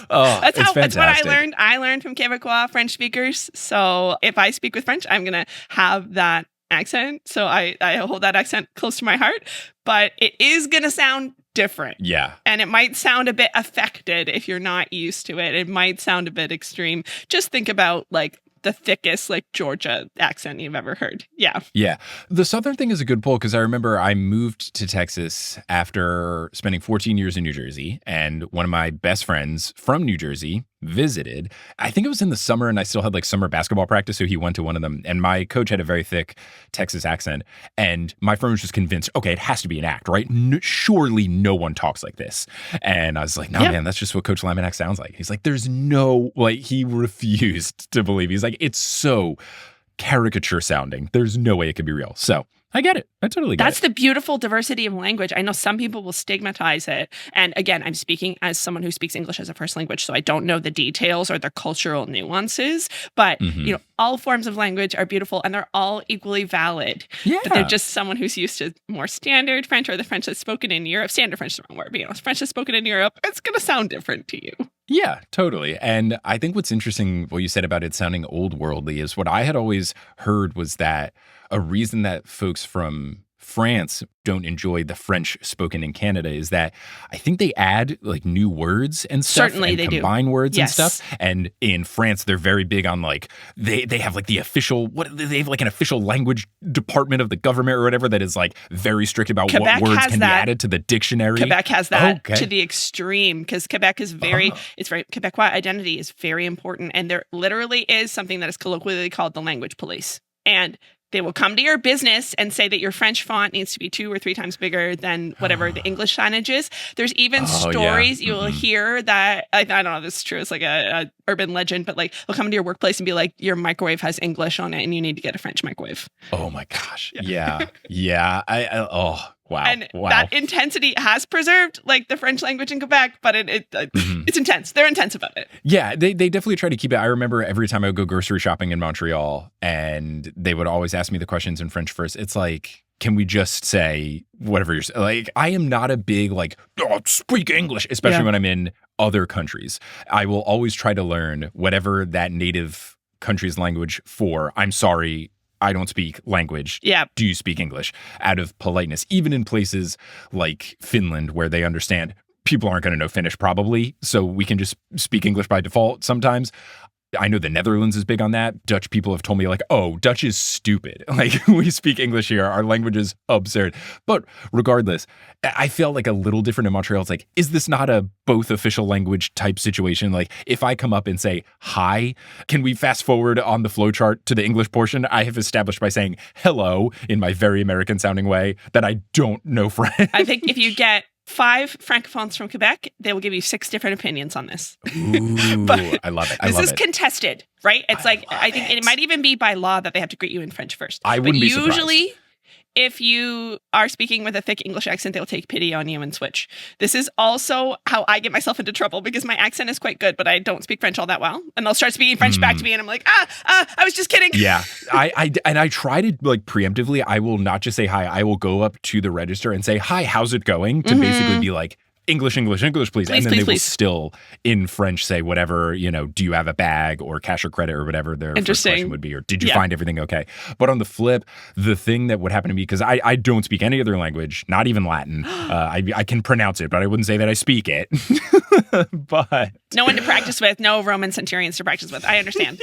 Oh, that's what I learned. I learned from Quebecois French speakers. So if I speak with French, I'm going to have that accent. So I hold that accent close to my heart, but it is going to sound different. Yeah. And it might sound a bit affected if you're not used to it. It might sound a bit extreme. Just think about like the thickest like Georgia accent you've ever heard. Yeah. Yeah. The Southern thing is a good pull because I remember I moved to Texas after spending 14 years in New Jersey, and one of my best friends from New Jersey visited. I think it was in the summer and I still had like summer basketball practice. So he went to one of them and my coach had a very thick Texas accent. And my friend was just convinced, okay, it has to be an act, right? Surely no one talks like this. And I was like, no, man, that's just what Coach Laminack sounds like. He's like, there's no, like, he refused to believe. He's like, it's so caricature sounding. There's no way it could be real. So I get it. I totally get it. That's the beautiful diversity of language. I know some people will stigmatize it. And again, I'm speaking as someone who speaks English as a first language, so I don't know the details or the cultural nuances. But, all forms of language are beautiful and they're all equally valid. Yeah. But they're just someone who's used to more standard French or the French that's spoken in Europe. Standard French is the wrong word, but French that's spoken in Europe, it's going to sound different to you. Yeah, totally. And I think what's interesting, what you said about it sounding old worldly, is what I had always heard was that a reason that folks from France don't enjoy the French spoken in Canada is that I think they add like new words and stuff. Certainly and they combine do. words Yes. and stuff. And in France, they're very big on like they have like the official they have like an official language department of the government or whatever that is like very strict about Quebec what words has can that. be added to the dictionary. Quebec has that Okay. to the extreme because Quebec is it's very Quebecois identity is very important, and there literally is something that is colloquially called the language police, and they will come to your business and say that your French font needs to be 2 or 3 times bigger than whatever the English signage is. There's even stories you will hear that I don't know if this is true. It's like a urban legend, but like they'll come to your workplace and be like, your microwave has English on it, and you need to get a French microwave. Oh my gosh! Yeah. I wow. And that intensity has preserved like the French language in Quebec, but it's intense. They're intense about it. Yeah, they definitely try to keep it. I remember every time I would go grocery shopping in Montreal and they would always ask me the questions in French first. It's like, can we just say whatever you're saying? Like, I am not a big like, speak English, especially when I'm in other countries. I will always try to learn whatever that native country's language for. I'm sorry, I don't speak language. Yeah. Do you speak English? Out of politeness, even in places like Finland where they understand people aren't going to know Finnish probably, so we can just speak English by default sometimes. I know the Netherlands is big on that. Dutch people have told me like, oh, Dutch is stupid. Like we speak English here. Our language is absurd. But regardless, I feel like a little different in Montreal. It's like, is this not a both official language type situation? Like if I come up and say, hi, can we fast forward on the flow chart to the English portion? I have established by saying hello in my very American sounding way that I don't know French. I think if you get 5 francophones from Quebec, they will give you 6 different opinions on this. Ooh, But I love it. This is contested, right? It's like, I think it might even be by law that they have to greet you in French first. I wouldn't be surprised. Usually, if you are speaking with a thick English accent, they'll take pity on you and switch. This is also how I get myself into trouble because my accent is quite good, but I don't speak French all that well. And they'll start speaking French back to me and I'm like, I was just kidding. Yeah. I try to like preemptively, I will not just say hi. I will go up to the register and say, hi, how's it going? To basically be like, English, please. And then they will still in French say whatever, do you have a bag or cash or credit or whatever their first question would be, or did you find everything okay? But on the flip, the thing that would happen to me, because I don't speak any other language, not even Latin. I can pronounce it, but I wouldn't say that I speak it. But no one to practice with, no Roman centurions to practice with. I understand.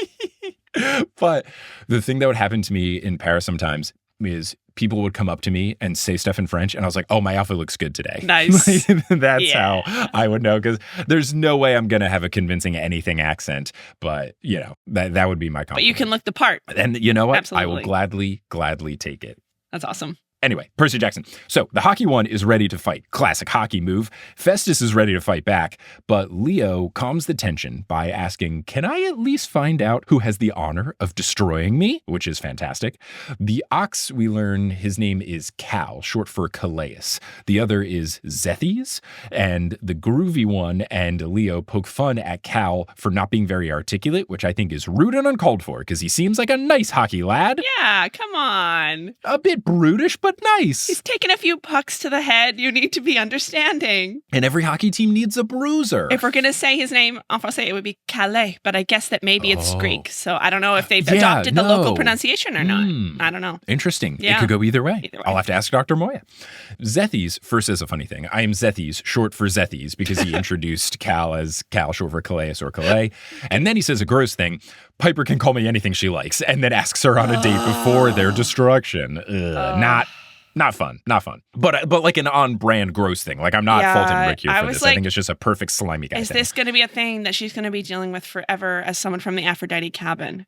But the thing that would happen to me in Paris sometimes is people would come up to me and say stuff in French, and I was like, oh, my outfit looks good today. Nice. That's how I would know, because there's no way I'm going to have a convincing anything accent, but, that would be my compliment. But you can look the part. And you know what? Absolutely. I will gladly take it. That's awesome. Anyway, Percy Jackson. So the hockey one is ready to fight. Classic hockey move. Festus is ready to fight back, but Leo calms the tension by asking, can I at least find out who has the honor of destroying me? Which is fantastic. The ox, we learn his name is Cal, short for Calais. The other is Zethys, and the groovy one and Leo poke fun at Cal for not being very articulate, which I think is rude and uncalled for because he seems like a nice hockey lad. Yeah, come on. A bit brutish, but nice. He's taken a few pucks to the head. You need to be understanding. And every hockey team needs a bruiser. If we're going to say his name, en français, it would be Calais, but I guess that maybe it's Greek. So I don't know if they've adopted the local pronunciation or not. I don't know. Interesting. Yeah. It could go either way. I'll have to ask Dr. Moya. Zethys first says a funny thing. I am Zethys, short for Zethys, because he introduced Cal as Cal, short for Calais or Calais. And then he says a gross thing. Piper can call me anything she likes, and then asks her on a date before their destruction. Not fun. But like an on-brand gross thing. Like I'm not faulting Rick here for this. I think it's just a perfect slimy guy Is thing. this going to be a thing that she's going to be dealing with forever as someone from the Aphrodite cabin?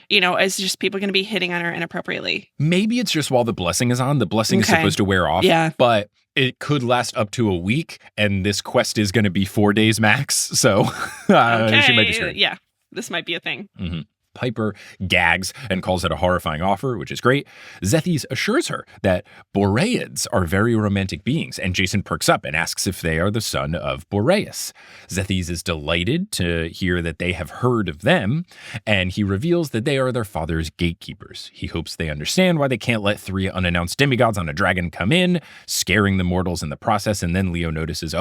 Is just people going to be hitting on her inappropriately? Maybe it's just while the blessing is on. The blessing is supposed to wear off. Yeah. But it could last up to a week, and this quest is going to be 4 days max. So she might be straight. Yeah, this might be a thing. Mm-hmm. Piper gags and calls it a horrifying offer, which is great. Zethys assures her that Boreads are very romantic beings, and Jason perks up and asks if they are the son of Boreas. Zethys is delighted to hear that they have heard of them, and he reveals that they are their father's gatekeepers. He hopes they understand why they can't let 3 unannounced demigods on a dragon come in, scaring the mortals in the process, and then Leo notices,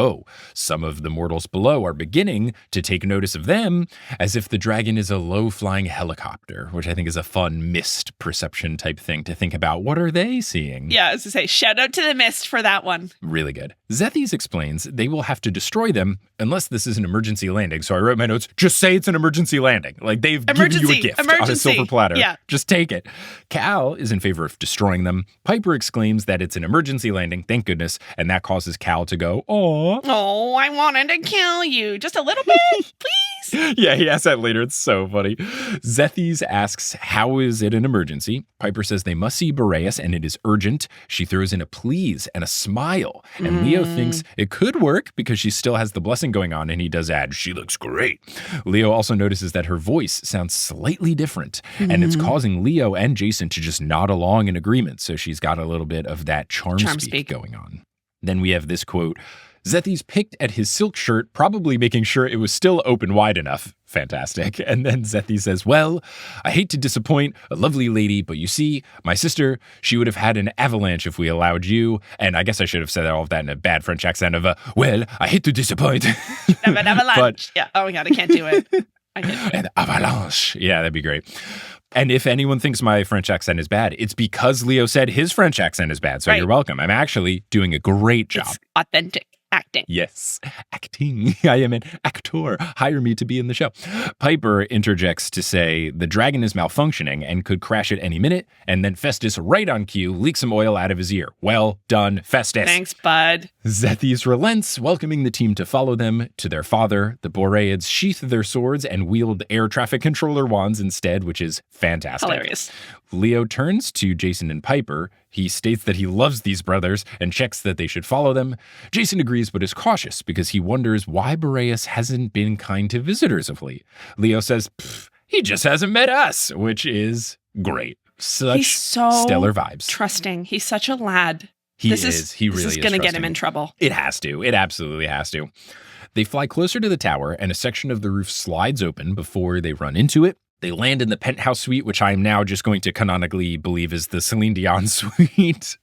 some of the mortals below are beginning to take notice of them, as if the dragon is a low-flying helicopter helicopter, which I think is a fun mist perception type thing to think about. What are they seeing? Yeah, I was to say, shout out to the mist for that one. Really good. Zethys explains they will have to destroy them unless this is an emergency landing. So I wrote my notes, just say it's an emergency landing. Like they've given you a gift on a silver platter. Yeah. Just take it. Cal is in favor of destroying them. Piper exclaims that it's an emergency landing, thank goodness, and that causes Cal to go, "Aw." Oh, I wanted to kill you. Just a little bit, please. Yeah, he asks that later. It's so funny. Zethys asks, how is it an emergency? Piper says they must see Boreas and it is urgent. She throws in a please and a smile. And Leo thinks it could work because she still has the blessing going on, and he does add, she looks great. Leo also notices that her voice sounds slightly different, and it's causing Leo and Jason to just nod along in agreement. So she's got a little bit of that charm speak going on. Then we have this quote, Zethys picked at his silk shirt, probably making sure it was still open wide enough. Fantastic. And then Zethys says, well, I hate to disappoint a lovely lady, but you see, my sister, she would have had an avalanche if we allowed you. And I guess I should have said all of that in a bad French accent of, well, I hate to disappoint. An avalanche. Yeah. Oh my God, I can't do it. An avalanche. Yeah, that'd be great. And if anyone thinks my French accent is bad, it's because Leo said his French accent is bad. So You're welcome. I'm actually doing a great job. It's authentic acting. Yes, acting. I am an actor. Hire me to be in the show. Piper interjects to say the dragon is malfunctioning and could crash at any minute. And then Festus, right on cue, leaks some oil out of his ear. Well done, Festus. Thanks, bud. Zethys relents, welcoming the team to follow them to their father. The Boreads sheath their swords and wield air traffic controller wands instead, which is fantastic. Hilarious. Leo turns to Jason and Piper. He states that he loves these brothers and checks that they should follow them. Jason agrees but is cautious because he wonders why Boreas hasn't been kind to visitors of late. Leo says, he just hasn't met us, which is great. He's so stellar vibes. Trusting. He's such a lad. He really is. This is going to get him in trouble. It has to. It absolutely has to. They fly closer to the tower and a section of the roof slides open before they run into it. They land in the penthouse suite, which I'm now just going to canonically believe is the Celine Dion suite.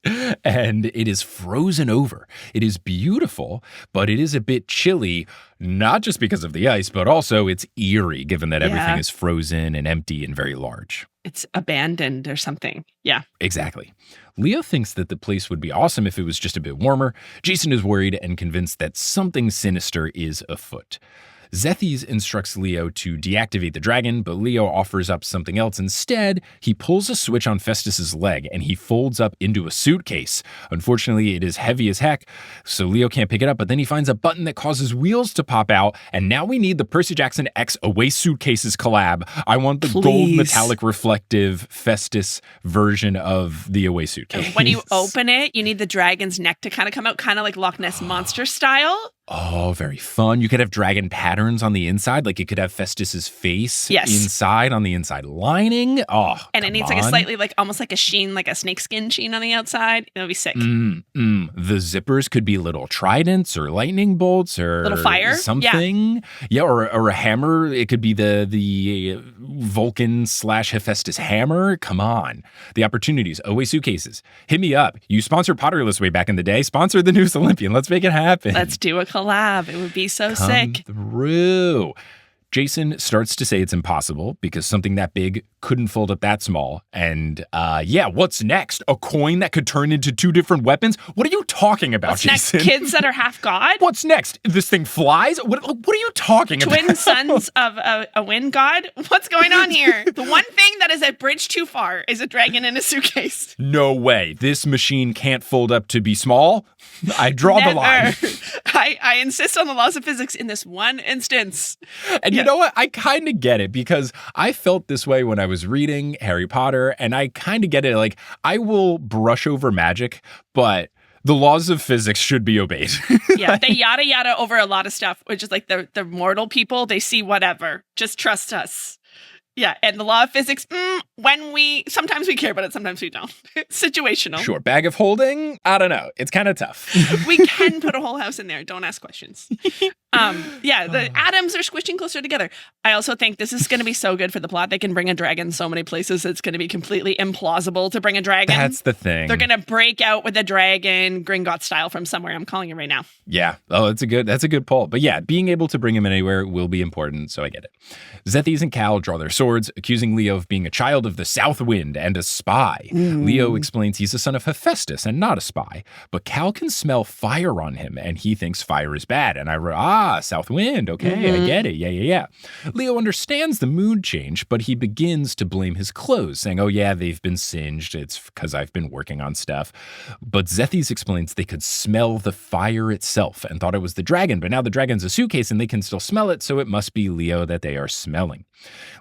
And it is frozen over. It is beautiful, but it is a bit chilly, not just because of the ice, but also it's eerie, given that everything is frozen and empty and very large. It's abandoned or something. Yeah. Exactly. Leo thinks that the place would be awesome if it was just a bit warmer. Jason is worried and convinced that something sinister is afoot. Zethys instructs Leo to deactivate the dragon, but Leo offers up something else instead. He pulls a switch on Festus's leg and he folds up into a suitcase. Unfortunately, it is heavy as heck, so Leo can't pick it up, but then he finds a button that causes wheels to pop out, and now we need the Percy Jackson X Away Suitcases collab. I want the gold metallic reflective Festus version of the Away Suitcase. When you open it, you need the dragon's neck to kind of come out, kind of like Loch Ness Monster style. Oh, very fun. You could have dragon patterns on the inside. Like you could have Festus's face inside on the inside lining. Oh, and it needs like a slightly like almost like a sheen, like a snakeskin sheen on the outside. It would be sick. The zippers could be little tridents or lightning bolts or little fire something. Yeah, or a hammer. It could be the Vulcan / Hephaestus hammer. Come on. The opportunities. Away Suitcases. Hit me up. You sponsored Potterless way back in the day. Sponsor the newest Olympian. Let's make it happen. Let's do a collab. It would be so sick. Through. Jason starts to say it's impossible because something that big couldn't fold up that small. And what's next? A coin that could turn into two different weapons? What are you talking about, Jason? Next? Kids that are half god? What's next? This thing flies? What are you talking about? Twin sons of a wind god? What's going on here? The one thing that is a bridge too far is a dragon in a suitcase. No way. This machine can't fold up to be small. I draw the line. I insist on the laws of physics in this one instance. And you know what? I kind of get it because I felt this way when I was reading Harry Potter, and I kind of get it. Like, I will brush over magic, but the laws of physics should be obeyed. Yeah, they yada yada over a lot of stuff, which is like the mortal people, they see whatever. Just trust us. Yeah, and the law of physics, sometimes we care about it, sometimes we don't. Situational. Sure, bag of holding, I don't know. It's kind of tough. We can put a whole house in there. Don't ask questions. The atoms are squishing closer together. I also think this is going to be so good for the plot. They can bring a dragon so many places. It's going to be completely implausible to bring a dragon. That's the thing. They're going to break out with a dragon, Gringotts style, from somewhere. I'm calling it right now. Yeah. Oh, that's a good pull. But yeah, being able to bring him anywhere will be important, so I get it. Zethes and Cal draw their swords, accusing Leo of being a child of the South Wind and a spy. Leo explains he's a son of Hephaestus and not a spy, but Cal can smell fire on him, and he thinks fire is bad. And I wrote, South Wind. Okay, I get it. Yeah. Leo understands the mood change, but he begins to blame his clothes, saying, oh yeah, they've been singed. It's because I've been working on stuff. But Zethes explains they could smell the fire itself and thought it was the dragon, but now the dragon's a suitcase and they can still smell it, so it must be Leo that they are smelling.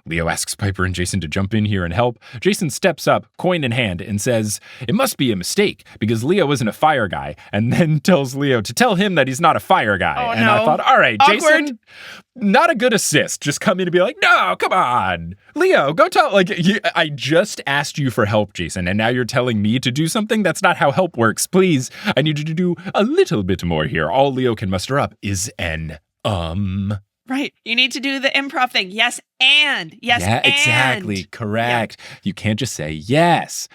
Leo asks Piper and Jason to jump in here and help. Jason steps up, coin in hand, and says, it must be a mistake because Leo isn't a fire guy, and then tells Leo to tell him that he's not a fire guy. Oh, no. I thought, all right, Awkward. Jason, not a good assist. Just come in and be like, no, come on. Leo, go tell, I just asked you for help, Jason, and now you're telling me to do something? That's not how help works. Please, I need you to do a little bit more here. All Leo can muster up is an Right. You need to do the improv thing. Yes, and. Yes, yeah, and. exactly. Correct. Yeah. You can't just say yes.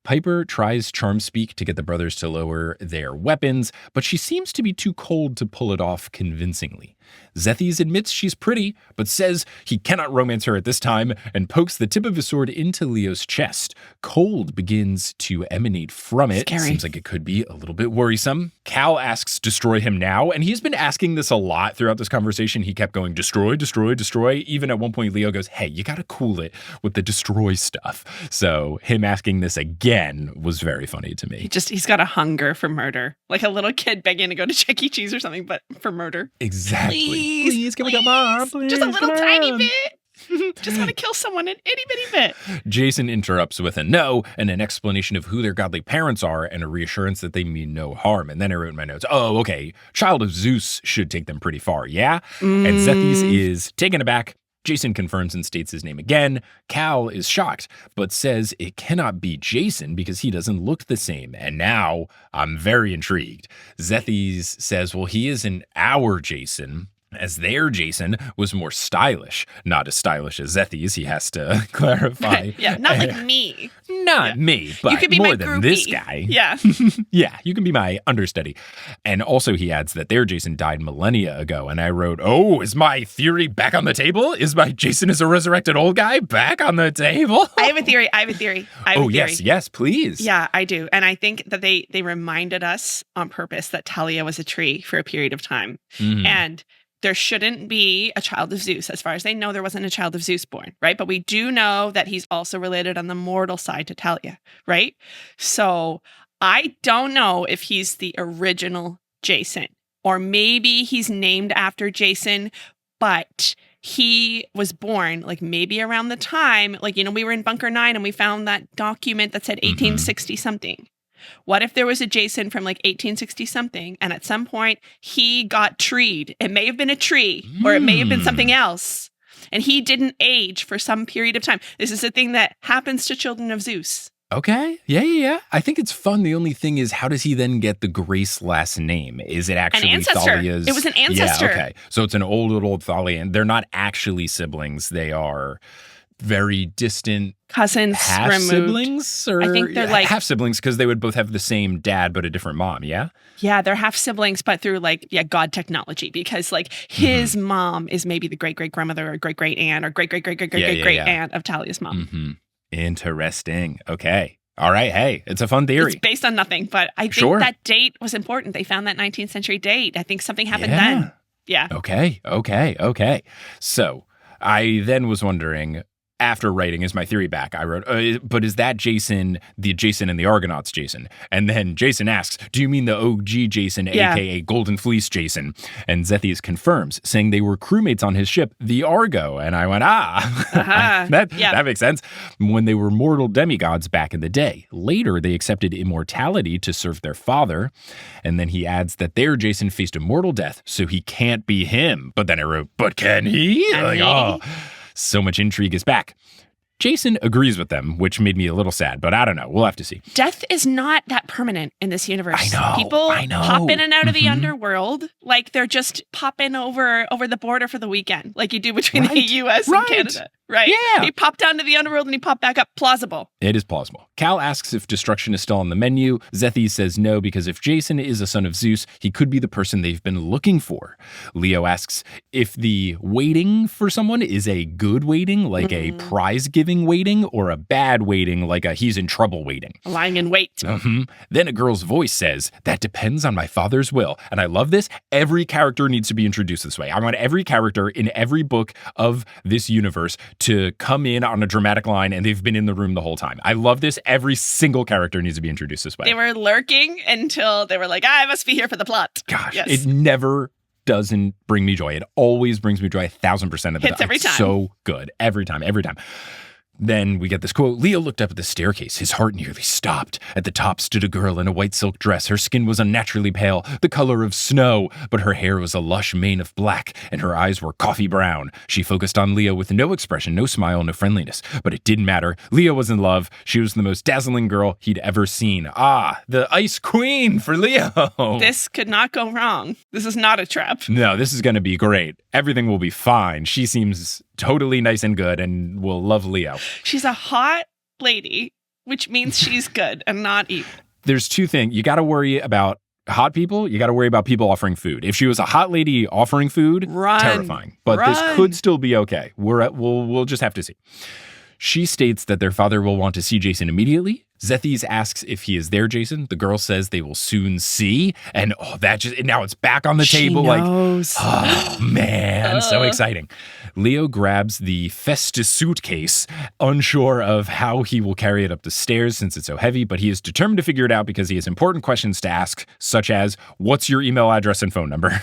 Piper tries charm speak to get the brothers to lower their weapons, but she seems to be too cold to pull it off convincingly. Zethes admits she's pretty, but says he cannot romance her at this time and pokes the tip of his sword into Leo's chest. Cold begins to emanate from it. Scary. Seems like it could be a little bit worrisome. Cal asks, destroy him now, and he's been asking this a lot throughout this conversation. He kept going, destroy, destroy, destroy. Even at one point, Leo goes, hey, you gotta cool it with the destroy stuff. So him asking this again was very funny to me. He's got a hunger for murder. Like a little kid begging to go to Chuck E. Cheese or something, but for murder. Exactly. Please, can we go, Mom? Please, just a little tiny bit. Just want to kill someone an itty bitty bit. Jason interrupts with a no and an explanation of who their godly parents are and a reassurance that they mean no harm. And then I wrote in my notes, oh, okay, child of Zeus should take them pretty far, yeah? And Zethes is taken aback. Jason confirms and states his name again. Cal is shocked, but says it cannot be Jason because he doesn't look the same. And now I'm very intrigued. Zethes says, well, he isn't our Jason, as their Jason was more stylish. Not as stylish as Zethes, he has to clarify. Yeah, not like me. Not me, but you could be more my than groupie. this guy. Yeah. Yeah, you can be my understudy. And also he adds that their Jason died millennia ago. And I wrote, oh, is my theory back on the table? Is my Jason as a resurrected old guy back on the table? I have a theory. Yes, please. Yeah, I do. And I think that they reminded us on purpose that Talia was a tree for a period of time. Mm-hmm. And there shouldn't be a child of Zeus. As far as they know, there wasn't a child of Zeus born, right? But we do know that he's also related on the mortal side to Talia, right? So I don't know if he's the original Jason, or maybe he's named after Jason, but he was born like maybe around the time, like, we were in Bunker 9 and we found that document that said 1860 something. What if there was a Jason from like 1860 something and at some point he got treed? It may have been a tree or it may have been something else. And he didn't age for some period of time. This is a thing that happens to children of Zeus. Okay. Yeah. I think it's fun. The only thing is, how does he then get the Grace last name? Is it actually an ancestor? Thalia's? It was an ancestor. Yeah, okay. So it's an old Thalian. They're not actually siblings. They are very distant cousins, half-siblings? Or I think they're like half-siblings because they would both have the same dad but a different mom, yeah? Yeah, they're half-siblings, but through God technology, because like his mom is maybe the great-great-grandmother or great-great-aunt or great-great-great-great-great-great-aunt of Talia's mom. Mm-hmm. Interesting. Okay. All right. Hey, it's a fun theory. It's based on nothing, but I think that date was important. They found that 19th century date. I think something happened then. Yeah. Okay. So I then was wondering, after writing, is my theory back? I wrote, but is that Jason, the Jason and the Argonauts Jason? And then Jason asks, do you mean the OG Jason, a.k.a. Golden Fleece Jason? And Zethes confirms, saying they were crewmates on his ship, the Argo. And I went, that makes sense. When they were mortal demigods back in the day. Later, they accepted immortality to serve their father. And then he adds that their Jason faced a mortal death, so he can't be him. But then I wrote, but can he? So much intrigue is back. Jason agrees with them, which made me a little sad, but I don't know. We'll have to see. Death is not that permanent in this universe. I know. People pop in and out of the Mhm. underworld like they're just popping over the border for the weekend, like you do between the US and Canada. Right? Yeah. He popped down to the underworld and he popped back up. Plausible. It is plausible. Cal asks if destruction is still on the menu. Zethy says no, because if Jason is a son of Zeus, he could be the person they've been looking for. Leo asks if the waiting for someone is a good waiting, like a prize-giving waiting, or a bad waiting, like a he's in trouble waiting. Lying in wait. Then a girl's voice says, that depends on my father's will. And I love this. Every character needs to be introduced this way. I want every character in every book of this universe to come in on a dramatic line and they've been in the room the whole time. I love this. Every single character needs to be introduced this way. They were lurking until they were like, I must be here for the plot. Gosh, yes. It never doesn't bring me joy. It always brings me joy 1,000% of the time. Hits every time. It's so good. Every time. Then we get this quote. Leo looked up at the staircase. His heart nearly stopped. At the top stood a girl in a white silk dress. Her skin was unnaturally pale, the color of snow, but her hair was a lush mane of black, and her eyes were coffee brown. She focused on Leo with no expression, no smile, no friendliness. But it didn't matter. Leo was in love. She was the most dazzling girl he'd ever seen. Ah, the ice queen for Leo. This could not go wrong. This is not a trap. No, this is going to be great. Everything will be fine. She seems totally nice and good and will love Leo. She's a hot lady, which means she's good and not evil. There's two things. You got to worry about hot people. You got to worry about people offering food. If she was a hot lady offering food, terrifying. But this could still be okay. We'll just have to see. She states that their father will want to see Jason immediately. Zethys asks if he is there, Jason. The girl says they will soon see. And now it's back on the table. Knows. Like, oh, man, so exciting. Leo grabs the Festus suitcase, unsure of how he will carry it up the stairs since it's so heavy, but he is determined to figure it out because he has important questions to ask, such as, what's your email address and phone number?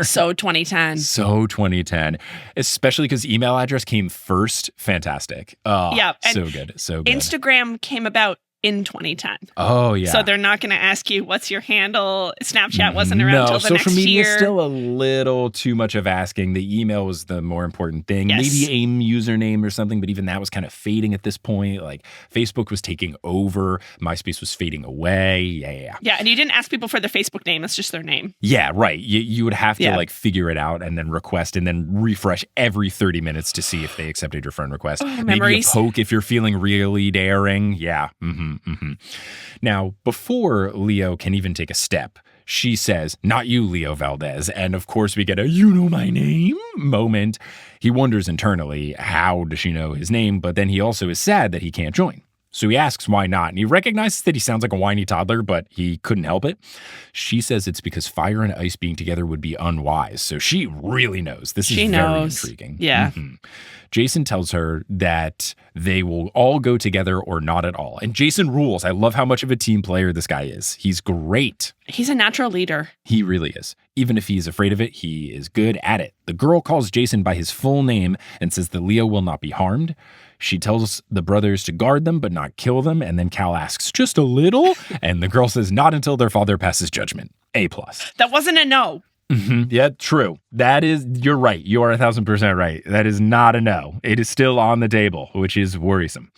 So 2010. So 2010. Especially because email address came first. Fantastic. Oh, yeah. So good. So good. Instagram came about in 2010. Oh, yeah. So they're not going to ask you, what's your handle? Snapchat wasn't around until the next year. Social media is still a little too much of asking. The email was the more important thing. Yes. Maybe AIM username or something, but even that was kind of fading at this point. Like Facebook was taking over. MySpace was fading away. Yeah. Yeah, and you didn't ask people for their Facebook name. It's just their name. Yeah, right. You would have to figure it out and then request and then refresh every 30 minutes to see if they accepted your friend request. Oh, maybe a poke if you're feeling really daring. Yeah. Now, before Leo can even take a step, she says, not you, Leo Valdez. And of course, we get a you know my name moment. He wonders internally, how does she know his name? But then he also is sad that he can't join. So he asks why not, and he recognizes that he sounds like a whiny toddler, but he couldn't help it. She says it's because fire and ice being together would be unwise. So she really knows. This is very intriguing. Yeah. Jason tells her that they will all go together or not at all. And Jason rules. I love how much of a team player this guy is. He's great. He's a natural leader. He really is. Even if he's afraid of it, he is good at it. The girl calls Jason by his full name and says that Leo will not be harmed. She tells the brothers to guard them but not kill them. And then Cal asks, just a little? And the girl says, not until their father passes judgment. A+. That wasn't a no. Yeah, true. You're right. You are 1,000% right. That is not a no. It is still on the table, which is worrisome.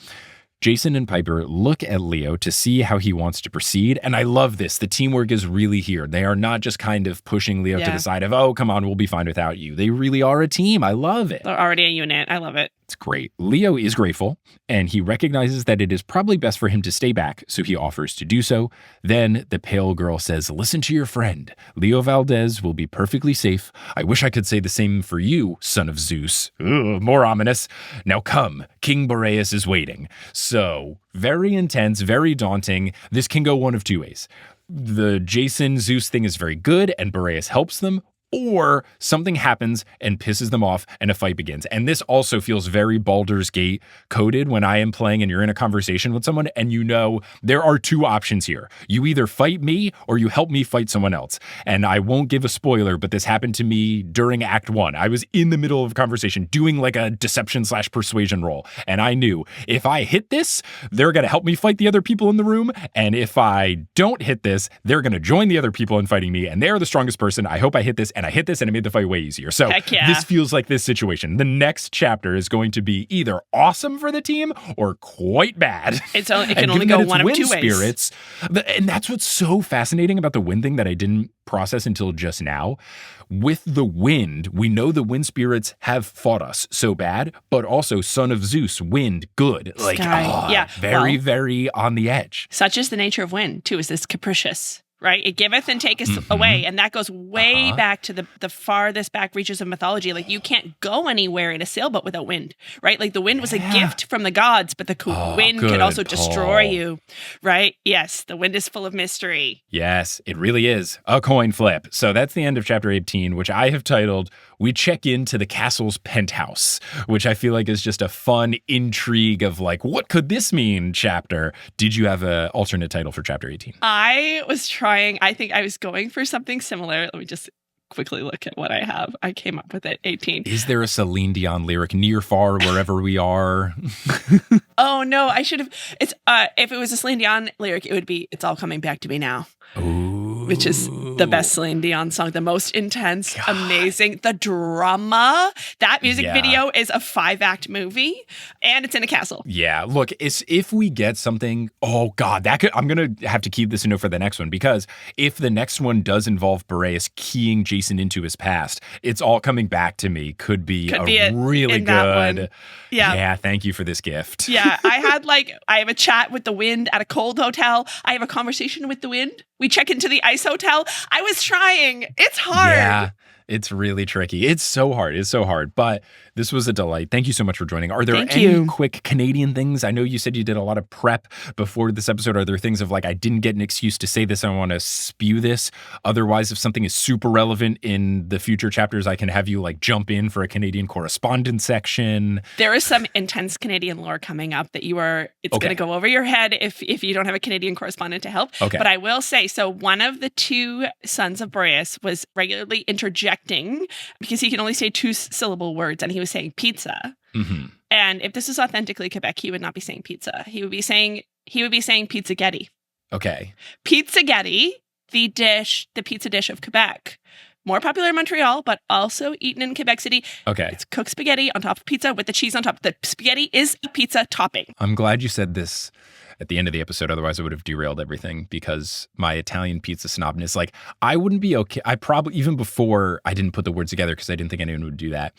Jason and Piper look at Leo to see how he wants to proceed. And I love this. The teamwork is really here. They are not just kind of pushing Leo to the side of, oh, come on, we'll be fine without you. They really are a team. I love it. They're already a unit. I love it. It's great. Leo is grateful, and he recognizes that it is probably best for him to stay back, so he offers to do so. Then the pale girl says, listen to your friend. Leo Valdez will be perfectly safe. I wish I could say the same for you, son of Zeus. Ugh, more ominous. Now come, King Boreas is waiting. So, very intense, very daunting. This can go one of two ways. The Jason Zeus thing is very good, and Boreas helps them, or something happens and pisses them off and a fight begins. And this also feels very Baldur's Gate coded when I am playing and you're in a conversation with someone and you know there are two options here. You either fight me or you help me fight someone else. And I won't give a spoiler, but this happened to me during Act 1. I was in the middle of a conversation doing like a deception/persuasion roll. And I knew if I hit this, they're going to help me fight the other people in the room. And if I don't hit this, they're going to join the other people in fighting me. And they're the strongest person. I hope I hit this. And and I hit this and it made the fight way easier. So Heck yeah. this feels like this situation. The next chapter is going to be either awesome for the team or quite bad. It can only go one of two ways. Spirits, and that's what's so fascinating about the wind thing that I didn't process until just now. With the wind, we know the wind spirits have fought us so bad, but also son of Zeus, wind, good. Like, very, very on the edge. Such is the nature of wind, too, is this capricious. Right? It giveth and taketh away. And that goes way back to the farthest back reaches of mythology. Like, you can't go anywhere in a sailboat without wind, right? Like, the wind was a gift from the gods, but the wind could also destroy you, right? Yes, the wind is full of mystery. Yes, it really is. A coin flip. So that's the end of chapter 18, which I have titled, We Check Into the Castle's Penthouse, which I feel like is just a fun intrigue of like, what could this mean chapter? Did you have an alternate title for chapter 18? I was I think I was going for something similar. Let me just quickly look at what I have. I came up with it, 18. Is there a Celine Dion lyric, near, far, wherever we are? Oh, no, I should have. It's if it was a Celine Dion lyric, it would be, It's All Coming Back to Me Now. Ooh. Which is the best Celine Dion song, the most intense, amazing. The drama. That music video is a 5-act movie, and it's in a castle. Yeah, look, if we get something, oh God, I'm going to have to keep this a note for the next one, because if the next one does involve Boreas keying Jason into his past, It's All Coming Back to Me could be really good. Yeah, thank you for this gift. Yeah, I have a chat with the wind at a cold hotel. I have a conversation with the wind. We check into the ice hotel. I was trying. It's hard. Yeah, it's really tricky. It's so hard. But this was a delight. Thank you so much for joining. Are there any quick Canadian things? I know you said you did a lot of prep before this episode. Are there things of like, I didn't get an excuse to say this, I want to spew this? Otherwise, if something is super relevant in the future chapters, I can have you like jump in for a Canadian correspondence section. There is some intense Canadian lore coming up that it's going to go over your head if you don't have a Canadian correspondent to help. Okay. But I will say, so one of the two sons of Boreas was regularly interjecting because he can only say 2-syllable words, and he was saying pizza. Mm-hmm. And if this is authentically Quebec, he would not be saying pizza. He would be saying pizzagetti. Okay. Pizzagetti, the pizza dish of Quebec. More popular in Montreal, but also eaten in Quebec City. Okay. It's cooked spaghetti on top of pizza with the cheese on top. The spaghetti is a pizza topping. I'm glad you said this at the end of the episode. Otherwise, I would have derailed everything, because my Italian pizza snobness, like, I wouldn't be okay. I probably, even before I didn't put the words together because I didn't think anyone would do that.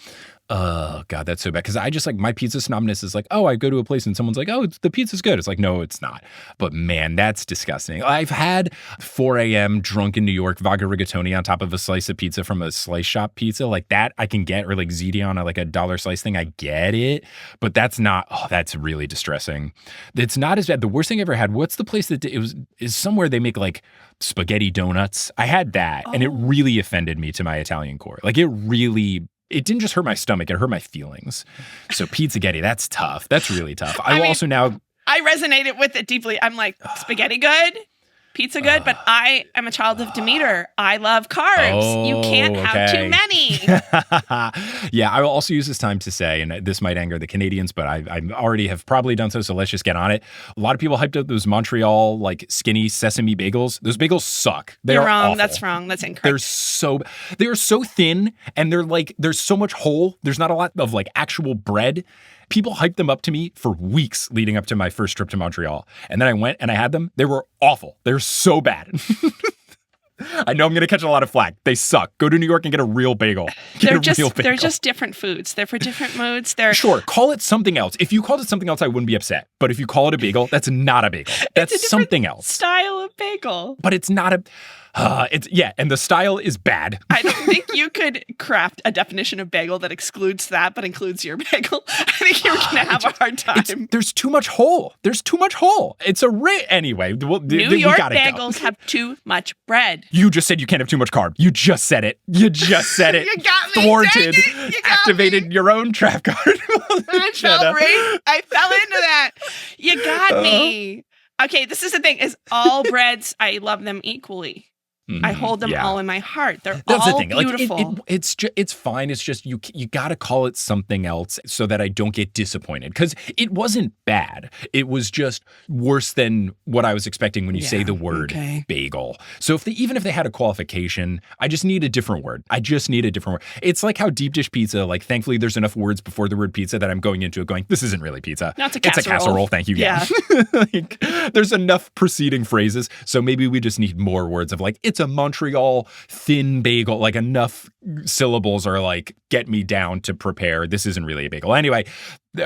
Oh, God, that's so bad. Because I just like, my pizza snobness is like, oh, I go to a place and someone's like, oh, the pizza's good. It's like, no, it's not. But man, that's disgusting. I've had 4 a.m. drunk in New York, vodka rigatoni on top of a slice of pizza from a slice shop pizza. Like that I can get, or like ziti on like a $1 slice thing. I get it. But that's really distressing. It's not as bad. The worst thing I ever had, what's the place that is somewhere they make like spaghetti donuts? I had that, and it really offended me to my Italian core. Like it didn't just hurt my stomach, it hurt my feelings. So pizzagetti, that's tough. That's really tough. I resonated with it deeply. I'm like, spaghetti good, pizza good, but I am a child of Demeter. I love carbs. You can't have too many. Yeah, I will also use this time to say, and this might anger the Canadians, but I already have probably done so let's just get on it. A lot of people hyped up those Montreal like skinny sesame bagels. Those bagels suck. You're wrong. Awful. That's wrong. That's incorrect. They are so thin, and they're like, there's so much hole. There's not a lot of like actual bread. People hyped them up to me for weeks leading up to my first trip to Montreal. And then I went and I had them. They were awful. They're so bad. I know I'm going to catch a lot of flack. They suck. Go to New York and get a real bagel. They're just different foods. They're for different moods. Sure, call it something else. If you called it something else, I wouldn't be upset. But if you call it a bagel, that's not a bagel. That's something else. Style of bagel. But it's not a... and the style is bad. I don't think you could craft a definition of bagel that excludes that, but includes your bagel. I think you're going to have a hard time. There's too much hole. It's anyway. New York bagels have too much bread. You just said you can't have too much carb. You just said it. You got me. Thwarted. Activated your own trap card. I fell into that. You got me. Okay, this is the thing, is all breads, I love them equally. I hold them all in my heart. They're That's all the thing. beautiful. Like, it's fine. It's just you got to call it something else so that I don't get disappointed, because it wasn't bad. It was just worse than what I was expecting when you say the word bagel. So even if they had a qualification, I just need a different word. It's like how deep dish pizza, like, thankfully there's enough words before the word pizza that I'm going into it going, this isn't really pizza. No, it's a casserole. Thank you. Yeah. Like, there's enough preceding phrases. So maybe we just need more words of like, it's a Montreal thin bagel. Like, enough syllables are like, get me down to prepare. This isn't really a bagel. Anyway,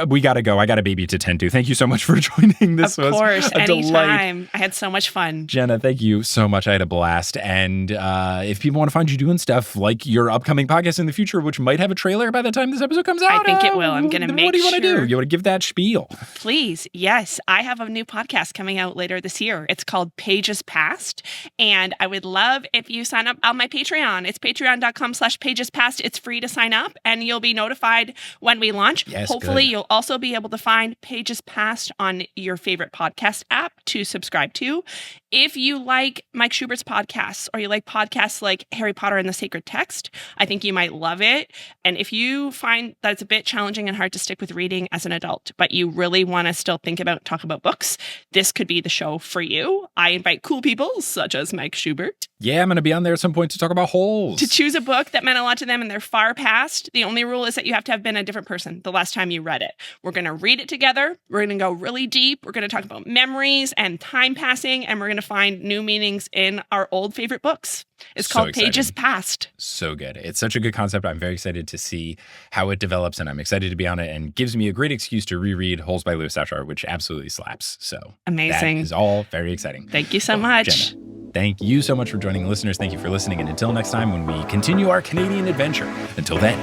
we got to go. I got a baby to tend to. Thank you so much for joining. This was a anytime. delight. I had so much fun. Jenna, thank you so much. I had a blast. And if people want to find you doing stuff like your upcoming podcast in the future, which might have a trailer by the time this episode comes out. I think it will. I'm going to make sure. What do you want to do? You want to give that spiel? Please. Yes. I have a new podcast coming out later this year. It's called Pages Past. And I would love if you sign up on my Patreon. It's patreon.com/pagespast. It's free to sign up and you'll be notified when we launch. Yes, hopefully good. You'll also be able to find Pages Past on your favorite podcast app to subscribe to. If you like Mike Schubert's podcasts or you like podcasts like Harry Potter and the Sacred Text, I think you might love it. And if you find that it's a bit challenging and hard to stick with reading as an adult, but you really want to still talk about books, this could be the show for you. I invite cool people such as Mike Schubert. Yeah, I'm going to be on there at some point to talk about holes. To choose a book that meant a lot to them in their far past. The only rule is that you have to have been a different person the last time you read it. We're going to read it together. We're going to go really deep. We're going to talk about memories and time passing, and we're going to find new meanings in our old favorite books. It's called Pages Past. So good. It's such a good concept. I'm very excited to see how it develops, and I'm excited to be on it, and gives me a great excuse to reread Holes by Louis Sachar, which absolutely slaps. So amazing. That is all very exciting. Thank you so much. Jenna, thank you so much for joining. Listeners, thank you for listening. And until next time, when we continue our Canadian adventure, until then,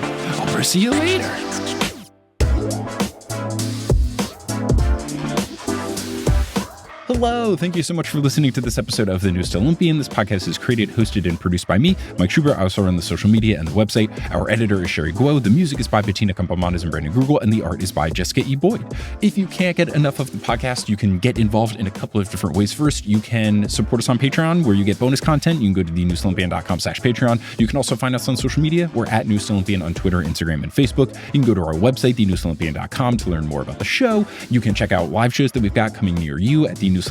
I'll see you later. Hello, thank you so much for listening to this episode of The Newest Olympian. This podcast is created, hosted, and produced by me, Mike Schubert. I also run the social media and the website. Our editor is Sherry Guo. The music is by Bettina Campamontes and Brandon Grugel, and the art is by Jessica E. Boyd. If you can't get enough of the podcast, you can get involved in a couple of different ways. First, you can support us on Patreon, where you get bonus content. You can go to thenewestolympian.com/Patreon. You can also find us on social media. We're at Newest Olympian on Twitter, Instagram, and Facebook. You can go to our website, thenewestolympian.com, to learn more about the show. You can check out live shows that we've got coming near you at thenewestolympian.com/live.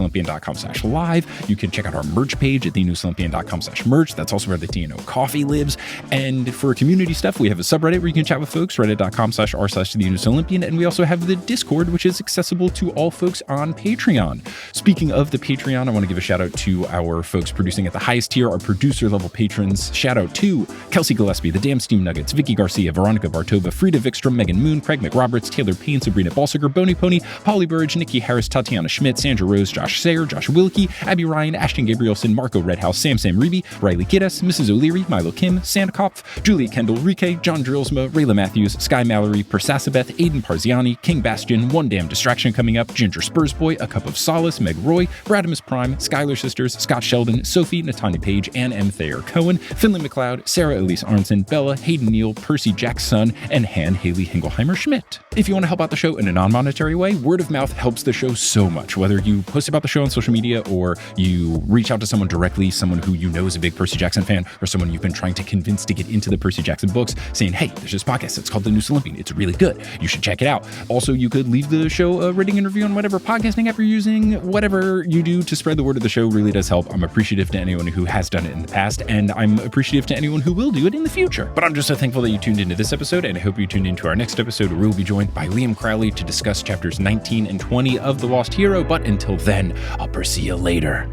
You can check out our merch page at thenewestolympian.com/merch. That's also where the TNO coffee lives. And for community stuff, we have a subreddit where you can chat with folks, reddit.com/r/thenewestolympian. And we also have the Discord, which is accessible to all folks on Patreon. Speaking of the Patreon, I want to give a shout out to our folks producing at the highest tier, our producer level patrons. Shout out to Kelsey Gillespie, The Damn Steam Nuggets, Vicky Garcia, Veronica Bartova, Frida Vikstrom, Megan Moon, Craig McRoberts, Taylor Payne, Sabrina Balsiger, Boney Pony, Polly Burridge, Nikki Harris, Tatiana Schmidt, Sandra Rose, Josh Sayer, Josh Wilkie, Abby Ryan, Ashton Gabrielson, Marco Redhouse, Sam Reeby, Riley Kiddes, Mrs. O'Leary, Milo Kim, Sandkopf, Julia Kendall, Rike, John Drillsma, Rayla Matthews, Sky Mallory, Persasabeth, Aiden Parziani, King Bastion, One Damn Distraction coming up, Ginger Spursboy, A Cup of Solace, Meg Roy, Bradimus Prime, Skylar Sisters, Scott Sheldon, Sophie, Natanya Page, Ann M. Thayer Cohen, Finley McLeod, Sarah Elise Arnson, Bella, Hayden Neal, Percy Jackson, and Han Haley Hingelheimer Schmidt. If you want to help out the show in a non-monetary way, word of mouth helps the show so much. Whether you post about the show on social media or you reach out to someone directly, someone who you know is a big Percy Jackson fan, or someone you've been trying to convince to get into the Percy Jackson books, saying, hey, there's this podcast, it's called The Newest Olympian. It's really good. You should check it out. Also, you could leave the show a rating and review on whatever podcasting app you're using. Whatever you do to spread the word of the show really does help. I'm appreciative to anyone who has done it in the past, and I'm appreciative to anyone who will do it in the future. But I'm just so thankful that you tuned into this episode, and I hope you tuned into our next episode, where we'll be joined by Liam Crowley to discuss chapters 19 and 20 of The Lost Hero. But until then, I'll see you later.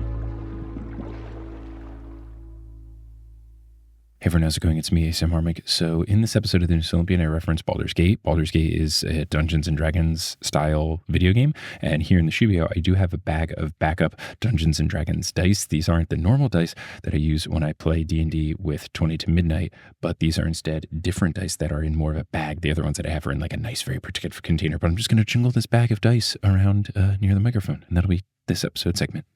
Hey everyone, how's it going? It's me, Sam Harmonic. So in this episode of The Newest Olympian, I referenced Baldur's Gate. Baldur's Gate is a Dungeons & Dragons style video game. And here in the studio, I do have a bag of backup Dungeons & Dragons dice. These aren't the normal dice that I use when I play D&D with 20 to midnight, but these are instead different dice that are in more of a bag. The other ones that I have are in like a nice, very particular container. But I'm just going to jingle this bag of dice around near the microphone, and that'll be this episode segment.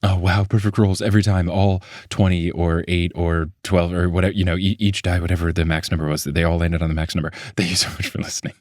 Oh, wow. Perfect rolls every time. All 20 or 8 or 12 or whatever, each die, whatever the max number was, they all landed on the max number. Thank you so much for listening.